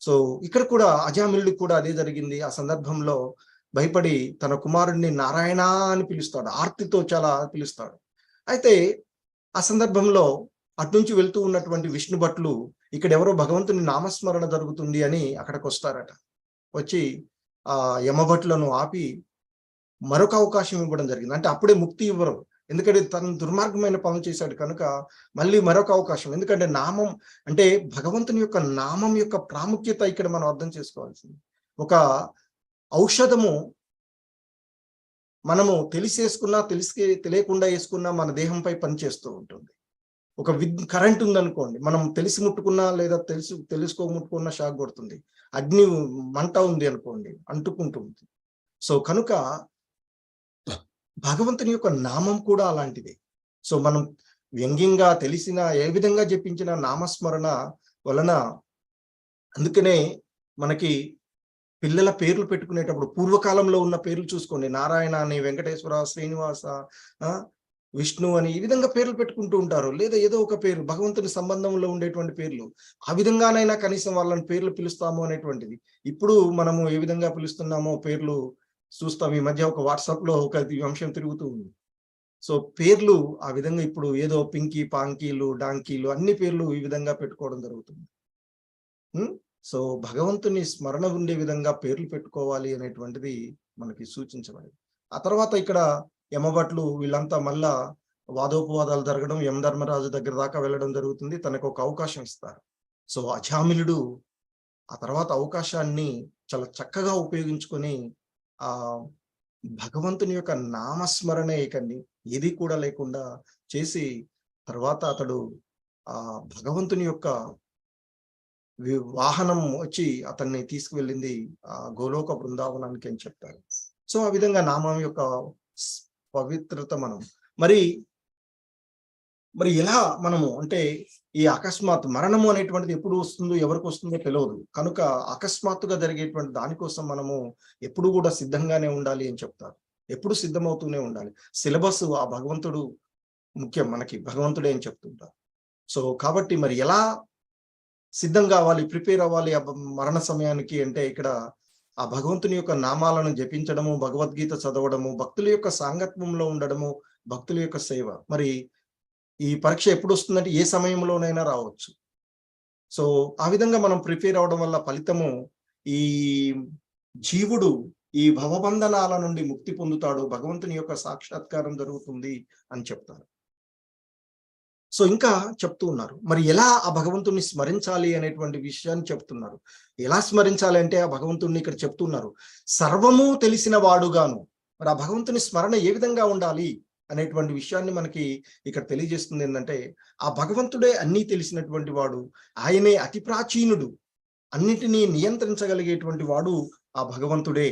సో ఇక్కడ కూడా అజామిలుడు కూడా అదే జరిగింది. ఆ సందర్భంలో భయపడి తన కుమారుడిని నారాయణ అని పిలుస్తాడు, ఆర్తితో చాలా పిలుస్తాడు. అయితే ఆ సందర్భంలో అటునుంచి వెళ్తూ ఉన్నటువంటి విష్ణు భట్లు ఇక్కడ ఎవరో భగవంతుని నామస్మరణ జరుగుతుంది అని అక్కడికి వస్తారట. వచ్చి ఆ యమభట్లను ఆపి మరొక అవకాశం ఇవ్వడం జరిగింది. అంటే అప్పుడే ముక్తి ఇవ్వరు, ఎందుకంటే తను దుర్మార్గమైన పనులు చేశాడు కనుక మళ్ళీ మరొక అవకాశం. ఎందుకంటే నామం అంటే భగవంతుని యొక్క నామం యొక్క ప్రాముఖ్యత ఇక్కడ మనం అర్థం చేసుకోవాల్సింది. ఒక ఔషధము మనము తెలిసేసుకున్నా తెలియకుండా వేసుకున్నా మన దేహంపై పనిచేస్తూ ఉంటుంది. ఒక కరెంట్ ఉందనుకోండి, మనం తెలిసి ముట్టుకున్నా లేదా తెలుసుకో షాక్ కొడుతుంది. అగ్ని మంట ఉంది అనుకోండి, అంటుకుంటుంది. సో కనుక భగవంతుని యొక్క నామం కూడా అలాంటిదే. సో మనం వ్యంగ్యంగా తెలిసిన ఏ విధంగా జపించిన నామస్మరణ వలన, అందుకనే మనకి పిల్లల పేర్లు పెట్టుకునేటప్పుడు పూర్వకాలంలో ఉన్న పేర్లు చూసుకోండి, నారాయణ అని, వెంకటేశ్వర, శ్రీనివాస, విష్ణు అని ఈ విధంగా పేర్లు పెట్టుకుంటూ ఉంటారు. లేదా ఏదో ఒక పేరు భగవంతుని సంబంధంలో ఉండేటువంటి పేర్లు, ఆ విధంగానైనా కనీసం వాళ్ళని పేర్లు పిలుస్తాము అనేటువంటిది. ఇప్పుడు మనము ఏ విధంగా పిలుస్తున్నామో పేర్లు చూస్తాం. ఈ మధ్య ఒక వాట్సాప్ లో ఒక అంశం తిరుగుతూ ఉంది. సో పేర్లు ఆ విధంగా ఇప్పుడు ఏదో పింకీ, పాంకీలు, డాంకీలు అన్ని పేర్లు ఈ విధంగా పెట్టుకోవడం జరుగుతుంది. సో భగవంతుని స్మరణ ఉండే విధంగా పేర్లు పెట్టుకోవాలి అనేటువంటిది మనకి సూచించబడింది. ఆ తర్వాత ఇక్కడ యమభట్లు వీళ్ళంతా మళ్ళా వాదోపవాదాలు జరగడం, యమధర్మరాజు దగ్గర దాకా వెళ్ళడం జరుగుతుంది. తనకు ఒక అవకాశం ఇస్తారు. సో అజామిలుడు ఆ తర్వాత అవకాశాన్ని చాలా చక్కగా ఉపయోగించుకొని ఆ భగవంతుని యొక్క నామస్మరణే ఇకండి ఏది కూడా లేకుండా చేసి, తర్వాత అతడు ఆ భగవంతుని యొక్క వాహనం వచ్చి అతన్ని తీసుకువెళ్ళింది ఆ గోలోక బృందావనానికి అని చెప్తారు. సో ఆ విధంగా నామం యొక్క పవిత్రత మనం మరి ఎలా మనము అంటే ఈ అకస్మాత్ మరణము అనేటువంటిది ఎప్పుడు వస్తుందో ఎవరికి వస్తుందో తెలియదు కనుక అకస్మాత్తుగా జరిగేటువంటి దానికోసం మనము ఎప్పుడు కూడా సిద్ధంగానే ఉండాలి అని చెప్తారు. ఎప్పుడు సిద్ధమవుతూనే ఉండాలి. సిలబస్ ఆ భగవంతుడు ముఖ్యం, మనకి భగవంతుడే అని చెప్తుంటారు. సో కాబట్టి మరి ఎలా సిద్ధం కావాలి, ప్రిపేర్ అవ్వాలి ఆ మరణ సమయానికి అంటే ఇక్కడ ఆ భగవంతుని యొక్క నామాలను జపించడము, భగవద్గీత చదవడము, భక్తుల యొక్క సాంగత్యంలో ఉండడము, భక్తుల యొక్క సేవ. మరి ఈ పరీక్ష ఎప్పుడు వస్తుందంటే ఏ సమయంలోనైనా రావచ్చు. సో ఆ విధంగా మనం ప్రిపేర్ అవడం వల్ల ఫలితము ఈ జీవుడు ఈ భవబంధనాల నుండి ముక్తి పొందుతాడు, భగవంతుని యొక్క సాక్షాత్కారం జరుగుతుంది అని చెప్తారు. సో ఇంకా చెప్తూ ఉన్నారు మరి ఎలా ఆ భగవంతుణ్ణి స్మరించాలి అనేటువంటి విషయాన్ని చెప్తున్నారు. ఎలా స్మరించాలి అంటే ఆ భగవంతుణ్ణి ఇక్కడ చెప్తున్నారు సర్వము తెలిసిన వాడుగాను. మరి ఆ భగవంతుని స్మరణ ఏ విధంగా ఉండాలి అనేటువంటి విషయాన్ని మనకి ఇక్కడ తెలియజేస్తుంది. ఏంటంటే ఆ భగవంతుడే అన్నీ తెలిసినటువంటి వాడు, ఆయనే అతి ప్రాచీనుడు, అన్నిటినీ నియంత్రించగలిగేటువంటి వాడు ఆ భగవంతుడే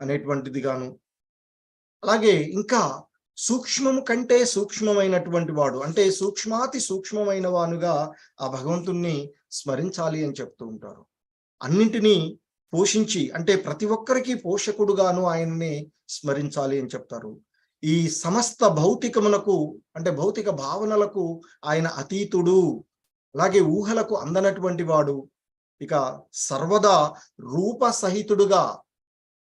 అనేటువంటిది గాను. అలాగే ఇంకా సూక్ష్మము కంటే సూక్ష్మమైనటువంటి వాడు, అంటే సూక్ష్మాతి సూక్ష్మమైన వానుగా ఆ భగవంతుణ్ణి స్మరించాలి అని చెప్తూ ఉంటారు. అన్నింటినీ పోషించి అంటే ప్రతి ఒక్కరికి పోషకుడుగాను ఆయన్ని స్మరించాలి అని చెప్తారు. ఈ సమస్త భౌతికమునకు అంటే భౌతిక భావనలకు ఆయన అతీతుడు, అలాగే ఊహలకు అందనటువంటి వాడు, ఇక సర్వదా రూప సహితుడుగా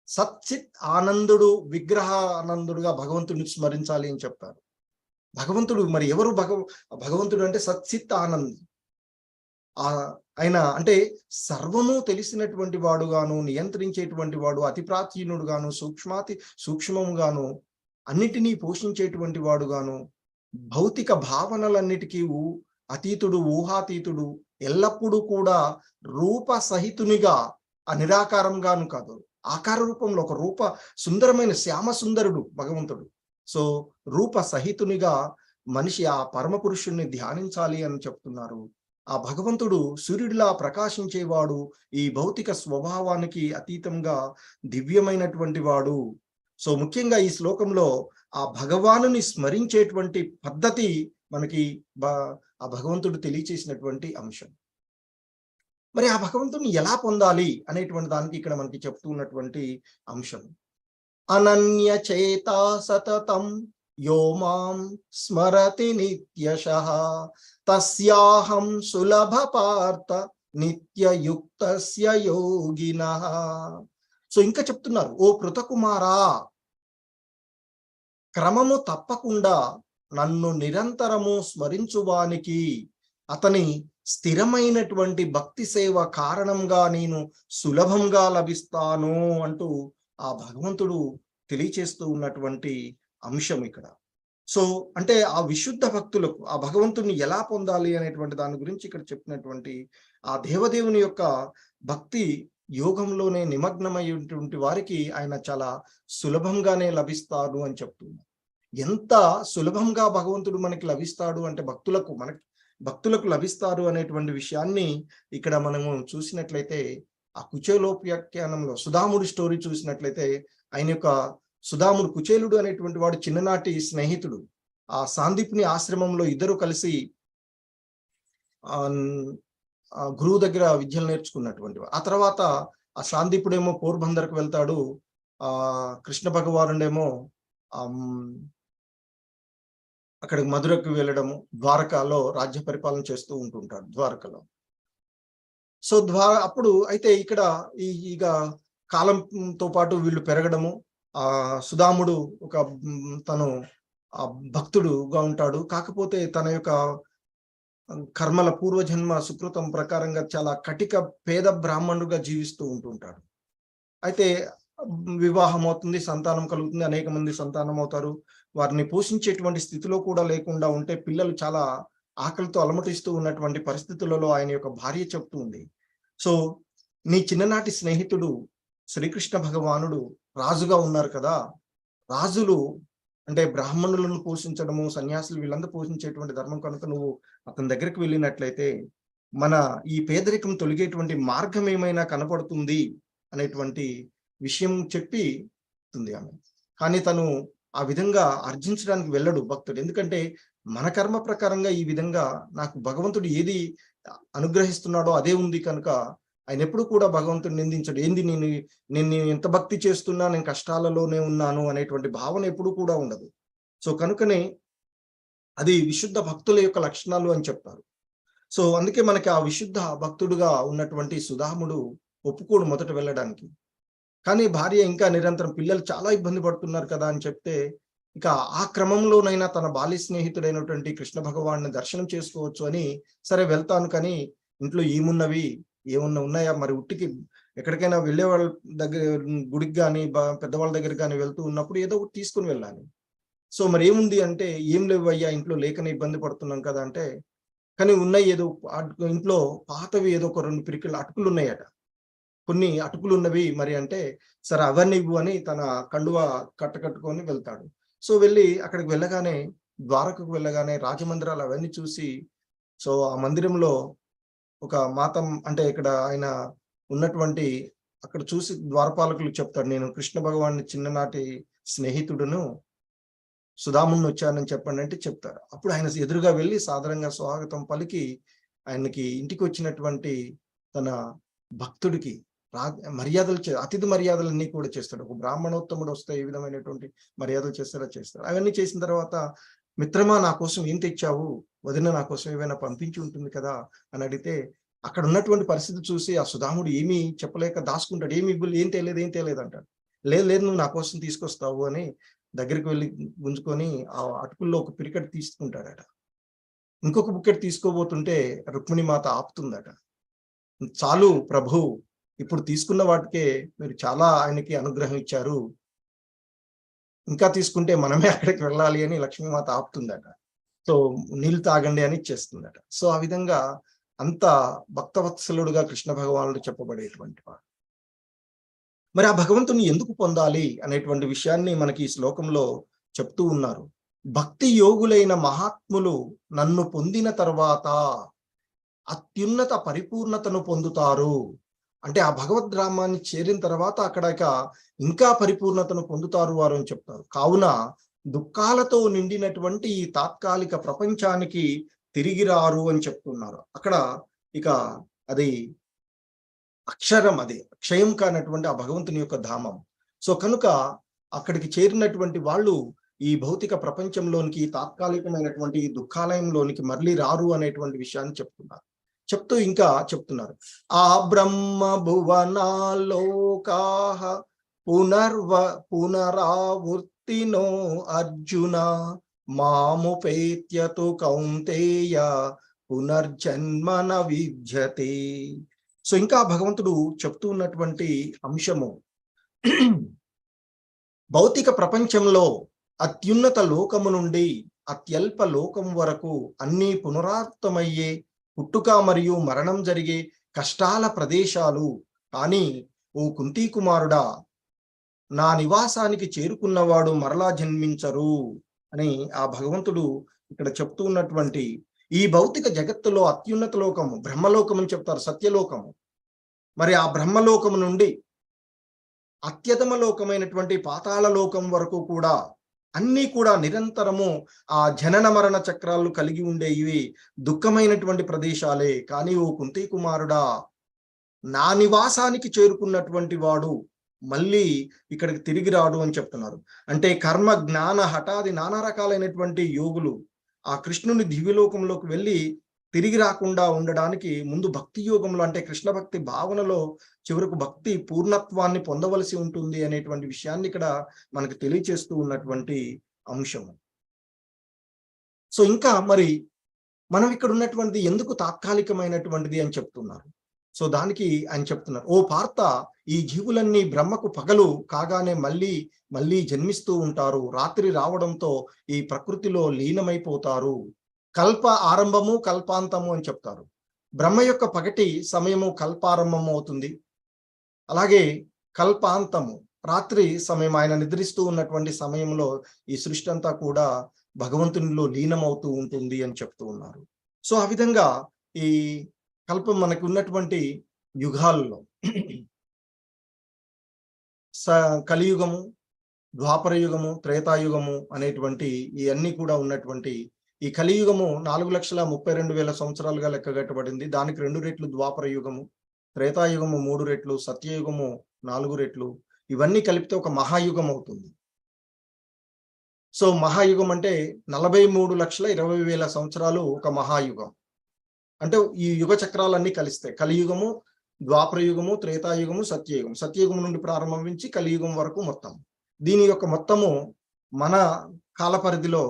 సచ్చిత్ ఆనందుడు, విగ్రహ ఆనందుడుగా భగవంతుడిని స్మరించాలి అని చెప్తారు. భగవంతుడు మరి ఎవరు భగవంతుడు అంటే సచ్చిత్ ఆనంద్. ఆయన అంటే సర్వము తెలిసినటువంటి వాడుగాను, నియంత్రించేటువంటి వాడు, అతి ప్రాచీనుడుగాను, సూక్ష్మాతి సూక్ష్మముగాను, అన్నిటినీ పోషించేటువంటి వాడుగాను, భౌతిక భావనలన్నిటికీ అతీతుడు, ఊహాతీతుడు, ఎల్లప్పుడూ కూడా రూప సహితునిగా, ఆ నిరాకారంగాను కాదు, ఆకార రూపంలో ఒక రూప సుందరమైన శ్యామ సుందరుడు భగవంతుడు. సో రూప సహితునిగా మనిషి ఆ పరమ పురుషుణ్ణి ధ్యానించాలి అని చెప్తున్నారు. ఆ భగవంతుడు సూర్యుడిలా ప్రకాశించేవాడు, ఈ భౌతిక స్వభావానికి అతీతంగా దివ్యమైనటువంటి వాడు. సో ముఖ్యంగా ఈ శ్లోకంలో ఆ భగవానుని స్మరించేటువంటి పద్ధతి మనకి ఆ భగవంతుడు తెలియచేసినటువంటి అంశం. మరి ఆ భగవంతుని ఎలా పొందాలి అనేటువంటి దానికి ఇక్కడ మనకి చెప్తూ ఉన్నటువంటి అంశం, అనన్య చేత సతతం యో మాం స్మరతి నిత్యశః తస్యాహం సులభ పార్థ నిత్యయుక్తస్య యోగినః. సో సో ఇంకా చెప్తున్నారు, ఓ పృతకుమారా, క్రమము తప్పకుండా నన్ను నిరంతరము స్మరించువానికి అతని స్థిరమైనటువంటి భక్తి సేవ కారణంగా నేను సులభంగా లభిస్తాను అంటూ ఆ భగవంతుడు తెలియచేస్తూ ఉన్నటువంటి అంశం ఇక్కడ. సో అంటే ఆ విశుద్ధ భక్తులకు ఆ భగవంతుడిని ఎలా పొందాలి అనేటువంటి దాని గురించి ఇక్కడ చెప్పినటువంటి ఆ దేవదేవుని యొక్క భక్తి యోగంలోనే నిమగ్నమైనటువంటి వారికి ఆయన చాలా సులభంగానే లభిస్తాడు అని చెప్తున్నారు. ఎంత సులభంగా భగవంతుడు మనకి లభిస్తాడు అంటే భక్తులకు లభిస్తారు అనేటువంటి విషయాన్ని ఇక్కడ మనము చూసినట్లయితే ఆ కుచేలోపాఖ్యానంలో సుధాముడి స్టోరీ చూసినట్లయితే ఆయన యొక్క సుధాముడు కుచేలుడు అనేటువంటి వాడు చిన్ననాటి స్నేహితుడు. ఆ సాందీపుని ఆశ్రమంలో ఇద్దరు కలిసి గురువు దగ్గర విద్యలు నేర్చుకున్నటువంటి ఆ తర్వాత ఆ సాందీపుడేమో పోర్బందర్కు వెళ్తాడు, కృష్ణ భగవానుడేమో అక్కడికి మధురకు వెళ్ళడము, ద్వారకాలో రాజ్య పరిపాలన చేస్తూ ఉంటుంటాడు ద్వారకలో. సో అప్పుడు అయితే ఇక్కడ ఇక కాలంతో పాటు వీళ్ళు పెరగడము, సుధాముడు తను భక్తుడుగా ఉంటాడు, కాకపోతే తన యొక్క కర్మల పూర్వజన్మ సుకృతం ప్రకారంగా చాలా కటిక పేద బ్రాహ్మణుడుగా జీవిస్తూ ఉంటుంటాడు. అయితే వివాహం అవుతుంది, సంతానం కలుగుతుంది, అనేక మంది సంతానం అవుతారు. వారిని పోషించేటువంటి స్థితిలో కూడా లేకుండా ఉంటే పిల్లలు చాలా ఆకలితో అలమటిస్తూ ఉన్నటువంటి పరిస్థితులలో ఆయన యొక్క భార్య చెప్తూ ఉంది, సో నీ చిన్ననాటి స్నేహితుడు శ్రీకృష్ణ భగవానుడు రాజుగా ఉన్నారు కదా, రాజులు అంటే బ్రాహ్మణులను పోషించడము, సన్యాసులు వీళ్ళందరూ పోషించేటువంటి ధర్మం కనుక నువ్వు అతని దగ్గరికి వెళ్ళినట్లయితే మన ఈ పేదరికం తొలగేటువంటి మార్గం ఏమైనా కనపడుతుంది అనేటువంటి విషయం చెప్పి ఆమె. కానీ తను ఆ విధంగా అర్జించడానికి వెళ్ళడు భక్తుడు, ఎందుకంటే మన కర్మ ప్రకారంగా ఈ విధంగా నాకు భగవంతుడు ఏది అనుగ్రహిస్తున్నాడో అదే ఉంది కనుక ఆయన ఎప్పుడు కూడా భగవంతుడు నిందించడు. ఏంది నేను ఎంత భక్తి చేస్తున్నా నేను కష్టాలలోనే ఉన్నాను అనేటువంటి భావన ఎప్పుడు కూడా ఉండదు. సో కనుకనే అది విశుద్ధ భక్తుల యొక్క లక్షణాలు అని చెప్తారు. సో అందుకే మనకి ఆ విశుద్ధ భక్తుడుగా ఉన్నటువంటి సుధాముడు ఒప్పుకోడు మొదట వెళ్ళడానికి. కానీ భార్య ఇంకా నిరంతరం పిల్లలు చాలా ఇబ్బంది పడుతున్నారు కదా అని చెప్తే ఇక ఆ క్రమంలోనైనా తన బాల్య స్నేహితుడైనటువంటి కృష్ణ భగవాన్ని దర్శనం చేసుకోవచ్చు అని సరే వెళ్తాను, కానీ ఇంట్లో ఏమున్నా ఉన్నాయా మరి ఉట్టికి ఎక్కడికైనా వెళ్ళే వాళ్ళ దగ్గర గుడికి కానీ పెద్దవాళ్ళ దగ్గర కానీ వెళ్తూ ఉన్నప్పుడు ఏదో ఒకటి తీసుకుని వెళ్ళాలి. సో మరి ఏముంది అంటే ఏం లేవు అయ్యా, ఇంట్లో లేకనే ఇబ్బంది పడుతున్నాం కదా అంటే, కానీ ఉన్నాయి ఏదో ఇంట్లో పాతవి ఏదో ఒక 2 పిరికిళ్ళ అటుకులు ఉన్నాయట, కొన్ని అటుకులు ఉన్నవి మరి అంటే సరే అవన్నీ ఇవ్వు అని తన కండువ కట్టుకొని వెళ్తాడు. సో వెళ్ళి అక్కడికి వెళ్ళగానే ద్వారకకు వెళ్ళగానే రాజమందిరాలు అవన్నీ చూసి, సో ఆ మందిరంలో ఒక మాతం అంటే ఇక్కడ ఆయన ఉన్నటువంటి అక్కడ చూసి ద్వారపాలకులు చెప్తాడు, నేను కృష్ణ భగవాన్ చిన్ననాటి స్నేహితుడును సుధాముని వచ్చానని చెప్పండి అంటే చెప్తారు. అప్పుడు ఆయన ఎదురుగా వెళ్ళి సాధారణంగా స్వాగతం పలికి ఆయనకి ఇంటికి వచ్చినటువంటి తన భక్తుడికి మర్యాదలు అతిథి మర్యాదలన్నీ కూడా చేస్తాడు. ఒక బ్రాహ్మణోత్తముడు వస్తే ఏ విధమైనటువంటి మర్యాదలు చేస్తాడు. అవన్నీ చేసిన తర్వాత, మిత్రమా నా కోసం ఏం తెచ్చావు, వదిన నా కోసం ఏమైనా పంపించి ఉంటుంది కదా అని అడిగితే అక్కడ ఉన్నటువంటి పరిస్థితి చూసి ఆ సుధాముడు ఏమీ చెప్పలేక దాచుకుంటాడు. ఏం తేలేదు అంటాడు. లేదు నువ్వు నా కోసం తీసుకొస్తావు అని దగ్గరికి వెళ్ళి గుంజుకొని ఆ అటుకుల్లో ఒక పిరికెట్ తీసుకుంటాడట. ఇంకొక బుక్కెట్ తీసుకోబోతుంటే రుక్మిణి మాత ఆపుతుందట. చాలు ప్రభు, ఇప్పుడు తీసుకున్న వాటికే మీరు చాలా ఆయనకి అనుగ్రహం ఇచ్చారు, ఇంకా తీసుకుంటే మనమే అక్కడికి వెళ్ళాలి అని లక్ష్మీమాత ఆపుతుందట. సో నీళ్ళు తాగండి అని ఇచ్చేస్తుందట. సో ఆ విధంగా అంత భక్తవత్సలుడుగా కృష్ణ భగవానుడు చెప్పబడేటువంటి వాడు. మరి ఆ భగవంతుని ఎందుకు పొందాలి అనేటువంటి విషయాన్ని మనకి ఈ శ్లోకంలో చెప్తూ ఉన్నారు. భక్తి యోగులైన మహాత్ములు నన్ను పొందిన తర్వాత అత్యున్నత పరిపూర్ణతను పొందుతారు. అంటే ఆ భగవద్ధామాన్ని చేరిన తర్వాత అక్కడ ఇంకా పరిపూర్ణతను పొందుతారు వారు అని చెప్తారు. కావున దుఃఖాలతో నిండినటువంటి ఈ తాత్కాలిక ప్రపంచానికి తిరిగి రారు అని చెప్తున్నారు. అక్కడ ఇక అది అక్షరం, అది క్షయం కానటువంటి ఆ భగవంతుని యొక్క ధామం. సో కనుక అక్కడికి చేరినటువంటి వాళ్ళు ఈ భౌతిక ప్రపంచంలోనికి, తాత్కాలికమైనటువంటి దుఃఖాలయంలోనికి మరలి రారు అనేటువంటి విషయాన్ని చెప్తున్నారు. చెప్తూ ఇంకా చెప్తున్నారు. ఆ బ్రహ్మ భువనాలోకాః పునరావృత్తినో అర్జున మాముపేత్యతు కౌంతేయ పునర్జన్మన విద్యతే. సో ఇంకా భగవంతుడు చెప్తూ ఉన్నటువంటి అంశము, భౌతిక ప్రపంచంలో అత్యున్నత లోకము నుండి అత్యల్ప లోకం వరకు అన్ని పునరావృతమయ్యే పుట్టుక మరియు మరణం జరిగే కష్టాల ప్రదేశాలు. కానీ ఓ కుంతీ కుమారుడా, నా నివాసానికి చేరుకున్నవాడు మరలా జన్మించరు అని ఆ భగవంతుడు ఇక్కడ చెప్తూ ఉన్నటువంటి ఈ భౌతిక జగత్తులో అత్యున్నత లోకము బ్రహ్మలోకం అని చెప్తారు, సత్యలోకము. మరి ఆ బ్రహ్మలోకము నుండి అత్యతమ లోకమైనటువంటి పాతాళ లోకం వరకు కూడా అన్నీ కూడా నిరంతరము ఆ జనన మరణ చక్రాలు కలిగి ఉండేవి దుఃఖమైనటువంటి ప్రదేశాలే. కానీ ఓ కుంతీ కుమారుడా, నా నివాసానికి చేరుకున్నటువంటి వాడు మళ్ళీ ఇక్కడికి తిరిగి రాడు అని చెప్తున్నారు. అంటే కర్మ జ్ఞాన హఠాది నానా రకాలైనటువంటి యోగులు ఆ కృష్ణుని దివ్యలోకంలోకి వెళ్ళి తిరిగి రాకుండా ఉండడానికి ముందు భక్తి యోగంలో, అంటే కృష్ణ భక్తి భావనలో చివరకు భక్తి పూర్ణత్వాన్ని పొందవలసి ఉంటుంది అనేటువంటి విషయాన్ని ఇక్కడ మనకు తెలియచేస్తూ ఉన్నటువంటి అంశము. సో ఇంకా మరి మనం ఇక్కడ ఉన్నటువంటిది ఎందుకు తాత్కాలికమైనటువంటిది అని చెప్తున్నారు. సో దానికి ఆయన చెప్తున్నారు, ఓ పార్థ, ఈ జీవులన్నీ బ్రహ్మకు పగలు కాగానే మళ్ళీ మళ్ళీ జన్మిస్తూ ఉంటారు. రాత్రి రావడంతో ఈ ప్రకృతిలో లీనమైపోతారు. కల్ప ఆరంభము కల్పాంతము అని చెప్తారు. బ్రహ్మ యొక్క పగటి సమయము కల్పారంభము అవుతుంది, అలాగే కల్పాంతము రాత్రి సమయం, ఆయన నిద్రిస్తూ ఉన్నటువంటి సమయంలో ఈ సృష్టి అంతా కూడా భగవంతునిలో లీనమవుతూ ఉంటుంది అని చెప్తూ ఉన్నారు. సో ఆ విధంగా ఈ కల్పం మనకు ఉన్నటువంటి యుగాల్లో కలియుగము, ద్వాపర యుగము, త్రేతాయుగము అనేటువంటి ఇవన్నీ కూడా ఉన్నటువంటి ఈ కలియుగము 4,32,000 సంవత్సరాలుగా లెక్కగట్టబడింది. దానికి 2 రెట్లు ద్వాపర యుగము, త్రేతాయుగము 3 రెట్లు, సత్యయుగము 4 రెట్లు, ఇవన్నీ కలిపితే ఒక మహాయుగం అవుతుంది. సో మహాయుగం అంటే 43,20,000 సంవత్సరాలు ఒక మహాయుగం. అంటే ఈ యుగ చక్రాలన్నీ కలిస్తే కలియుగము, ద్వాపర యుగము, త్రేతాయుగము, సత్యయుగం, సత్యయుగం నుండి ప్రారంభించి కలియుగం వరకు మొత్తం, దీని యొక్క మొత్తము మన కాల పరిధిలో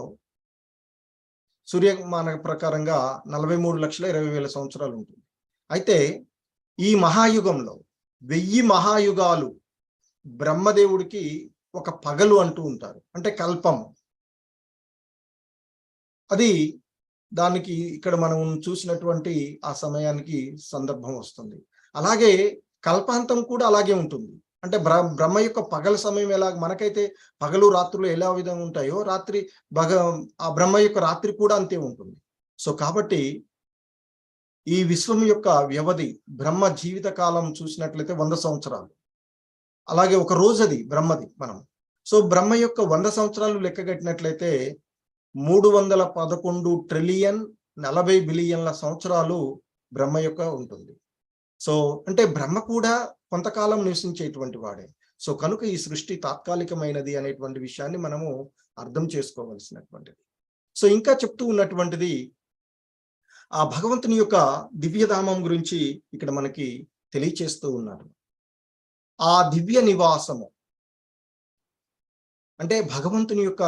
సూర్యమాన ప్రకారంగా 43,20,000 సంవత్సరాలు ఉంటుంది. అయితే ఈ మహాయుగంలో 1000 మహాయుగాలు బ్రహ్మదేవుడికి ఒక పగలు అంటూ ఉంటారు, అంటే కల్పము. అది దానికి ఇక్కడ మనం చూసినటువంటి ఆ సమయానికి సందర్భం వస్తుంది. అలాగే కల్పాంతం కూడా అలాగే ఉంటుంది. అంటే బ్రహ్మ యొక్క పగల సమయం ఎలా మనకైతే పగలు రాత్రులు ఎలా విధంగా ఉంటాయో రాత్రి ఆ బ్రహ్మ యొక్క రాత్రి కూడా అంతే ఉంటుంది. సో కాబట్టి ఈ విశ్వం యొక్క వ్యవధి, బ్రహ్మ జీవిత కాలం చూసినట్లయితే 100 సంవత్సరాలు. అలాగే ఒక రోజు అది బ్రహ్మది మనం. సో బ్రహ్మ యొక్క 100 సంవత్సరాలు లెక్కగట్టినట్లయితే 311 ట్రిలియన్ 40 బిలియన్ల సంవత్సరాలు బ్రహ్మ యొక్క ఉంటుంది. సో అంటే బ్రహ్మ కూడా కొంతకాలం నివసించేటువంటి వాడే. సో కనుక ఈ సృష్టి తాత్కాలికమైనది అనేటువంటి విషయాన్ని మనము అర్థం చేసుకోవలసినటువంటిది. సో ఇంకా చెప్తూ ఉన్నటువంటిది ఆ భగవంతుని యొక్క దివ్యధామం గురించి ఇక్కడ మనకి తెలియచేస్తూ ఉన్నారు. ఆ దివ్య నివాసము అంటే భగవంతుని యొక్క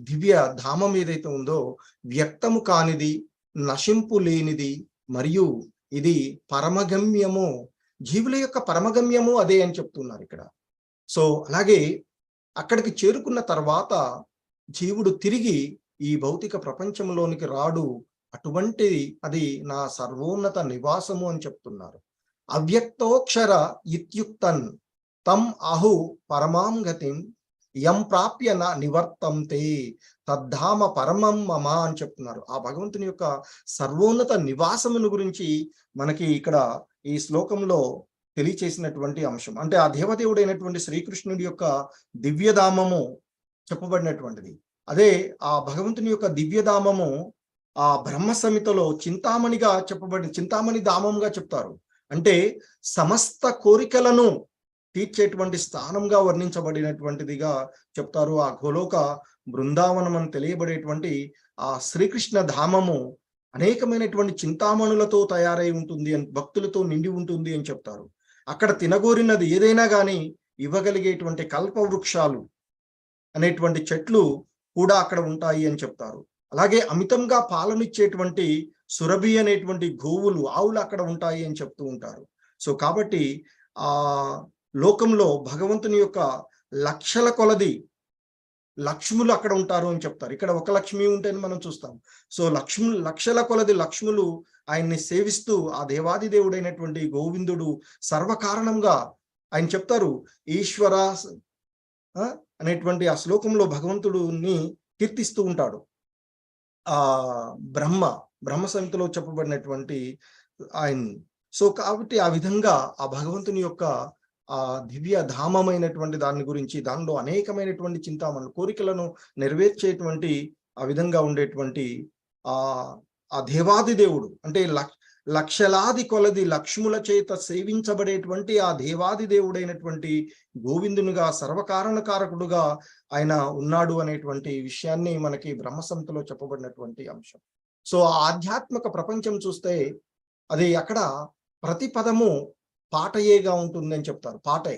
దివ్య ధామం ఏదైతే ఉందో వ్యక్తము కానిది, నశింపు లేనిది, మరియు ఇది పరమగమ్యము, జీవుల యొక్క పరమగమ్యము అదే అని చెప్తున్నారు ఇక్కడ. సో అలాగే అక్కడికి చేరుకున్న తర్వాత జీవుడు తిరిగి ఈ భౌతిక ప్రపంచంలోనికి రాడు, అటువంటి అది నా సర్వోన్నత నివాసము అని చెప్తున్నారు. అవ్యక్తోక్షర ఇత్యుక్తన్ తం అహు పరమాం గతిం యం ప్రాప్య న నివర్తంతే తద్ధామ పరమం మమ అని చెప్తున్నారు. ఆ భగవంతుని యొక్క సర్వోన్నత నివాసమును గురించి మనకి ఇక్కడ ఈ శ్లోకంలో తెలియచేసినటువంటి అంశం. అంటే ఆ దేవదేవుడైనటువంటి శ్రీకృష్ణుడి యొక్క దివ్యధామము చెప్పబడినటువంటిది. అదే ఆ భగవంతుని యొక్క దివ్యధామము ఆ బ్రహ్మ సమితలో చింతామణిగా చెప్పబడి, చింతామణి ధామంగా చెప్తారు. అంటే సమస్త కోరికలను తీర్చేటువంటి స్థానంగా వర్ణించబడినటువంటిదిగా చెప్తారు. ఆ గోలోక బృందావనం అని తెలియబడేటువంటి ఆ శ్రీకృష్ణ ధామము అనేకమైనటువంటి చింతామణులతో తయారై ఉంటుంది అని, భక్తులతో నిండి ఉంటుంది అని చెప్తారు. అక్కడ తినగోరినది ఏదైనా కానీ ఇవ్వగలిగేటువంటి కల్ప వృక్షాలు అనేటువంటి చెట్లు కూడా అక్కడ ఉంటాయి అని చెప్తారు. అలాగే అమితంగా పాలనిచ్చేటువంటి సురభి అనేటువంటి గోవులు, ఆవులు అక్కడ ఉంటాయి అని చెప్తూ ఉంటారు. సో కాబట్టి ఆ లోకంలో భగవంతుని యొక్క లక్షల కొలది లక్ష్ములు అక్కడ ఉంటారు అని చెప్తారు. ఇక్కడ ఒక లక్ష్మి ఉంటేనే మనం చూస్తాం. సో లక్షల కొలది లక్ష్ములు ఆయన్ని సేవిస్తూ ఆ దేవాది దేవుడైనటువంటి గోవిందుడు సర్వకారణంగా ఆయన చెప్తారు. ఈశ్వర అనేటువంటి ఆ శ్లోకంలో భగవంతుడిని కీర్తిస్తూ ఉంటాడు. ఆ బ్రహ్మ సంహితలో చెప్పబడినటువంటి ఆయన్ని. సో కాబట్టి ఆ విధంగా ఆ భగవంతుని యొక్క ఆ దివ్య ధామమైనటువంటి దాని గురించి, దానిలో అనేకమైనటువంటి చింతామణులు, కోరికలను నెరవేర్చేటువంటి ఆ విధంగా ఉండేటువంటి ఆ దేవాది దేవుడు అంటే లక్షలాది కొలది లక్ష్ముల చేత సేవించబడేటువంటి ఆ దేవాది దేవుడైనటువంటి గోవిందునిగా సర్వకారణకారకుడుగా ఆయన ఉన్నాడు అనేటువంటి విషయాన్ని మనకి బ్రహ్మసంహితలో చెప్పబడినటువంటి అంశం. సో ఆ ఆధ్యాత్మిక ప్రపంచం చూస్తే అది అక్కడ ప్రతి పదము పాటయేగా ఉంటుంది అని చెప్తారు. పాటే,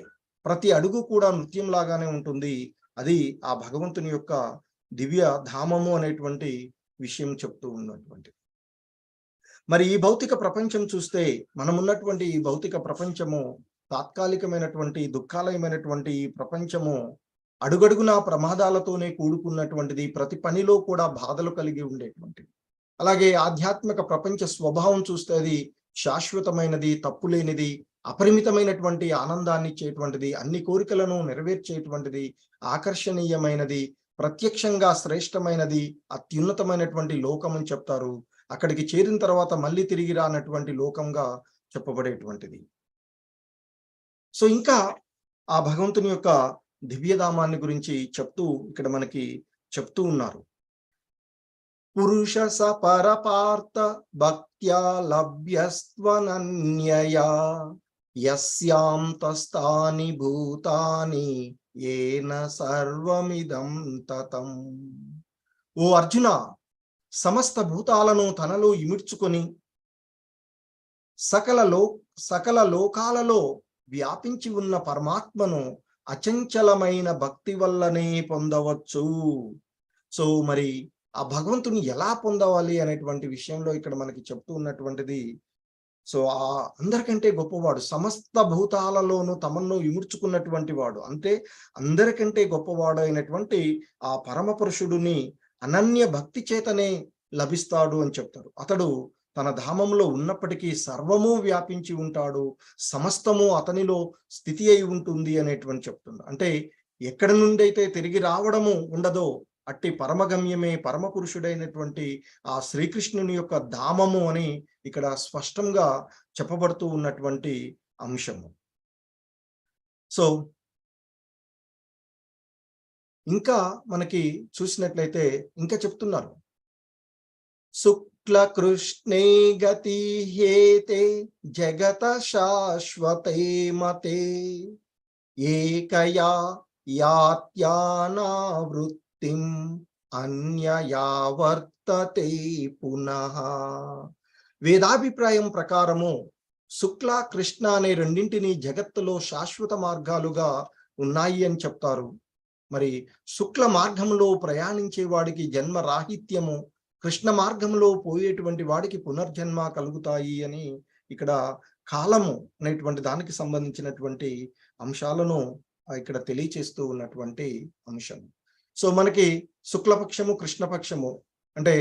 ప్రతి అడుగు కూడా నృత్యం లాగానే ఉంటుంది. అది ఆ భగవంతుని యొక్క దివ్య ధామము అనేటువంటి విషయం చెప్తూ ఉన్నటువంటి. మరి ఈ భౌతిక ప్రపంచం చూస్తే, మనం ఉన్నటువంటి ఈ భౌతిక ప్రపంచము తాత్కాలికమైనటువంటి దుఃఖాలయమైనటువంటి ఈ ప్రపంచము అడుగడుగునా ప్రమాదాలతోనే కూడుకున్నటువంటిది, ప్రతి పనిలో కూడా బాధలు కలిగి ఉండేటువంటిది. అలాగే ఆధ్యాత్మిక ప్రపంచ స్వభావం చూస్తే అది శాశ్వతమైనది, తప్పులేనిది, అపరిమితమైనటువంటి ఆనందాన్ని ఇచ్చేటువంటిది, అన్ని కోరికలను నెరవేర్చేటువంటిది, ఆకర్షణీయమైనది, ప్రత్యక్షంగా శ్రేష్టమైనది, అత్యున్నతమైనటువంటి లోకం అని చెప్తారు. అక్కడికి చేరిన తర్వాత మళ్ళీ తిరిగి రానటువంటి లోకంగా చెప్పబడేటువంటిది. సో ఇంకా ఆ భగవంతుని యొక్క దివ్యధామాన్ని గురించి చెప్తూ ఇక్కడ మనకి చెప్తూ ఉన్నారు. పురుష సపరపార్థ భక్త్యా లభ్యస్త్వనన్యయా యస్యాం తస్తాని భూతాని ఏన సర్వమిదం తతం. ఓ అర్జున, సమస్త భూతాలను తనలో ఇమిడ్చుకొని సకల లోకాలలో వ్యాపించి ఉన్న పరమాత్మను అచంచలమైన భక్తి వల్లనే పొందవచ్చు. సో మరి ఆ భగవంతుని ఎలా పొందవాలి అనేటువంటి విషయంలో ఇక్కడ మనకి చెప్తూ ఉన్నటువంటిది. సో అందరికంటే గొప్పవాడు, సమస్త భూతాలలోనూ తమను ఇముడ్చుకున్నటువంటి వాడు, అంటే అందరికంటే గొప్పవాడు అయినటువంటి ఆ పరమ పురుషుడిని అనన్య భక్తి చేతనే లభిస్తాడు అని చెప్తారు. అతడు తన ధామంలో ఉన్నప్పటికీ సర్వము వ్యాపించి ఉంటాడు, సమస్తము అతనిలో స్థితి అయి ఉంటుంది అనేటువంటి చెప్తుంది. అంటే ఎక్కడి నుండి అయితే తిరిగి రావడము ఉండదో అట్టి పరమగమ్యమే పరమ పురుషుడైనటువంటి ఆ శ్రీకృష్ణుని యొక్క ధామము అని ఇక్కడ స్పష్టంగా చెప్పబడుతూ ఉన్నటువంటి అంశము. సో ఇంకా మనకి చూసినట్లయితే ఇంకా చెప్తున్నారు. శుక్ల కృష్ణే గతి హేతే జగత శాశ్వతే మతే ఏకయా యాత్యానావృత్తిం అన్యయా వర్తతే పునః. వేదాభిప్రాయం ప్రకారము శుక్ల కృష్ణ అనే రెండింటిని జగత్తులో శాశ్వత మార్గాలుగా ఉన్నాయి అని చెప్తారు. మరి శుక్ల మార్గంలో ప్రయాణించే వాడికి జన్మ రాహిత్యము, కృష్ణ మార్గంలో పోయేటువంటి వాడికి పునర్జన్మ కలుగుతాయి అని ఇక్కడ కాలము అనేటువంటి దానికి సంబంధించినటువంటి అంశాలను ఇక్కడ తెలియచేస్తూ ఉన్నటువంటి అంశం. సో మనకి శుక్లపక్షము, కృష్ణపక్షము అంటే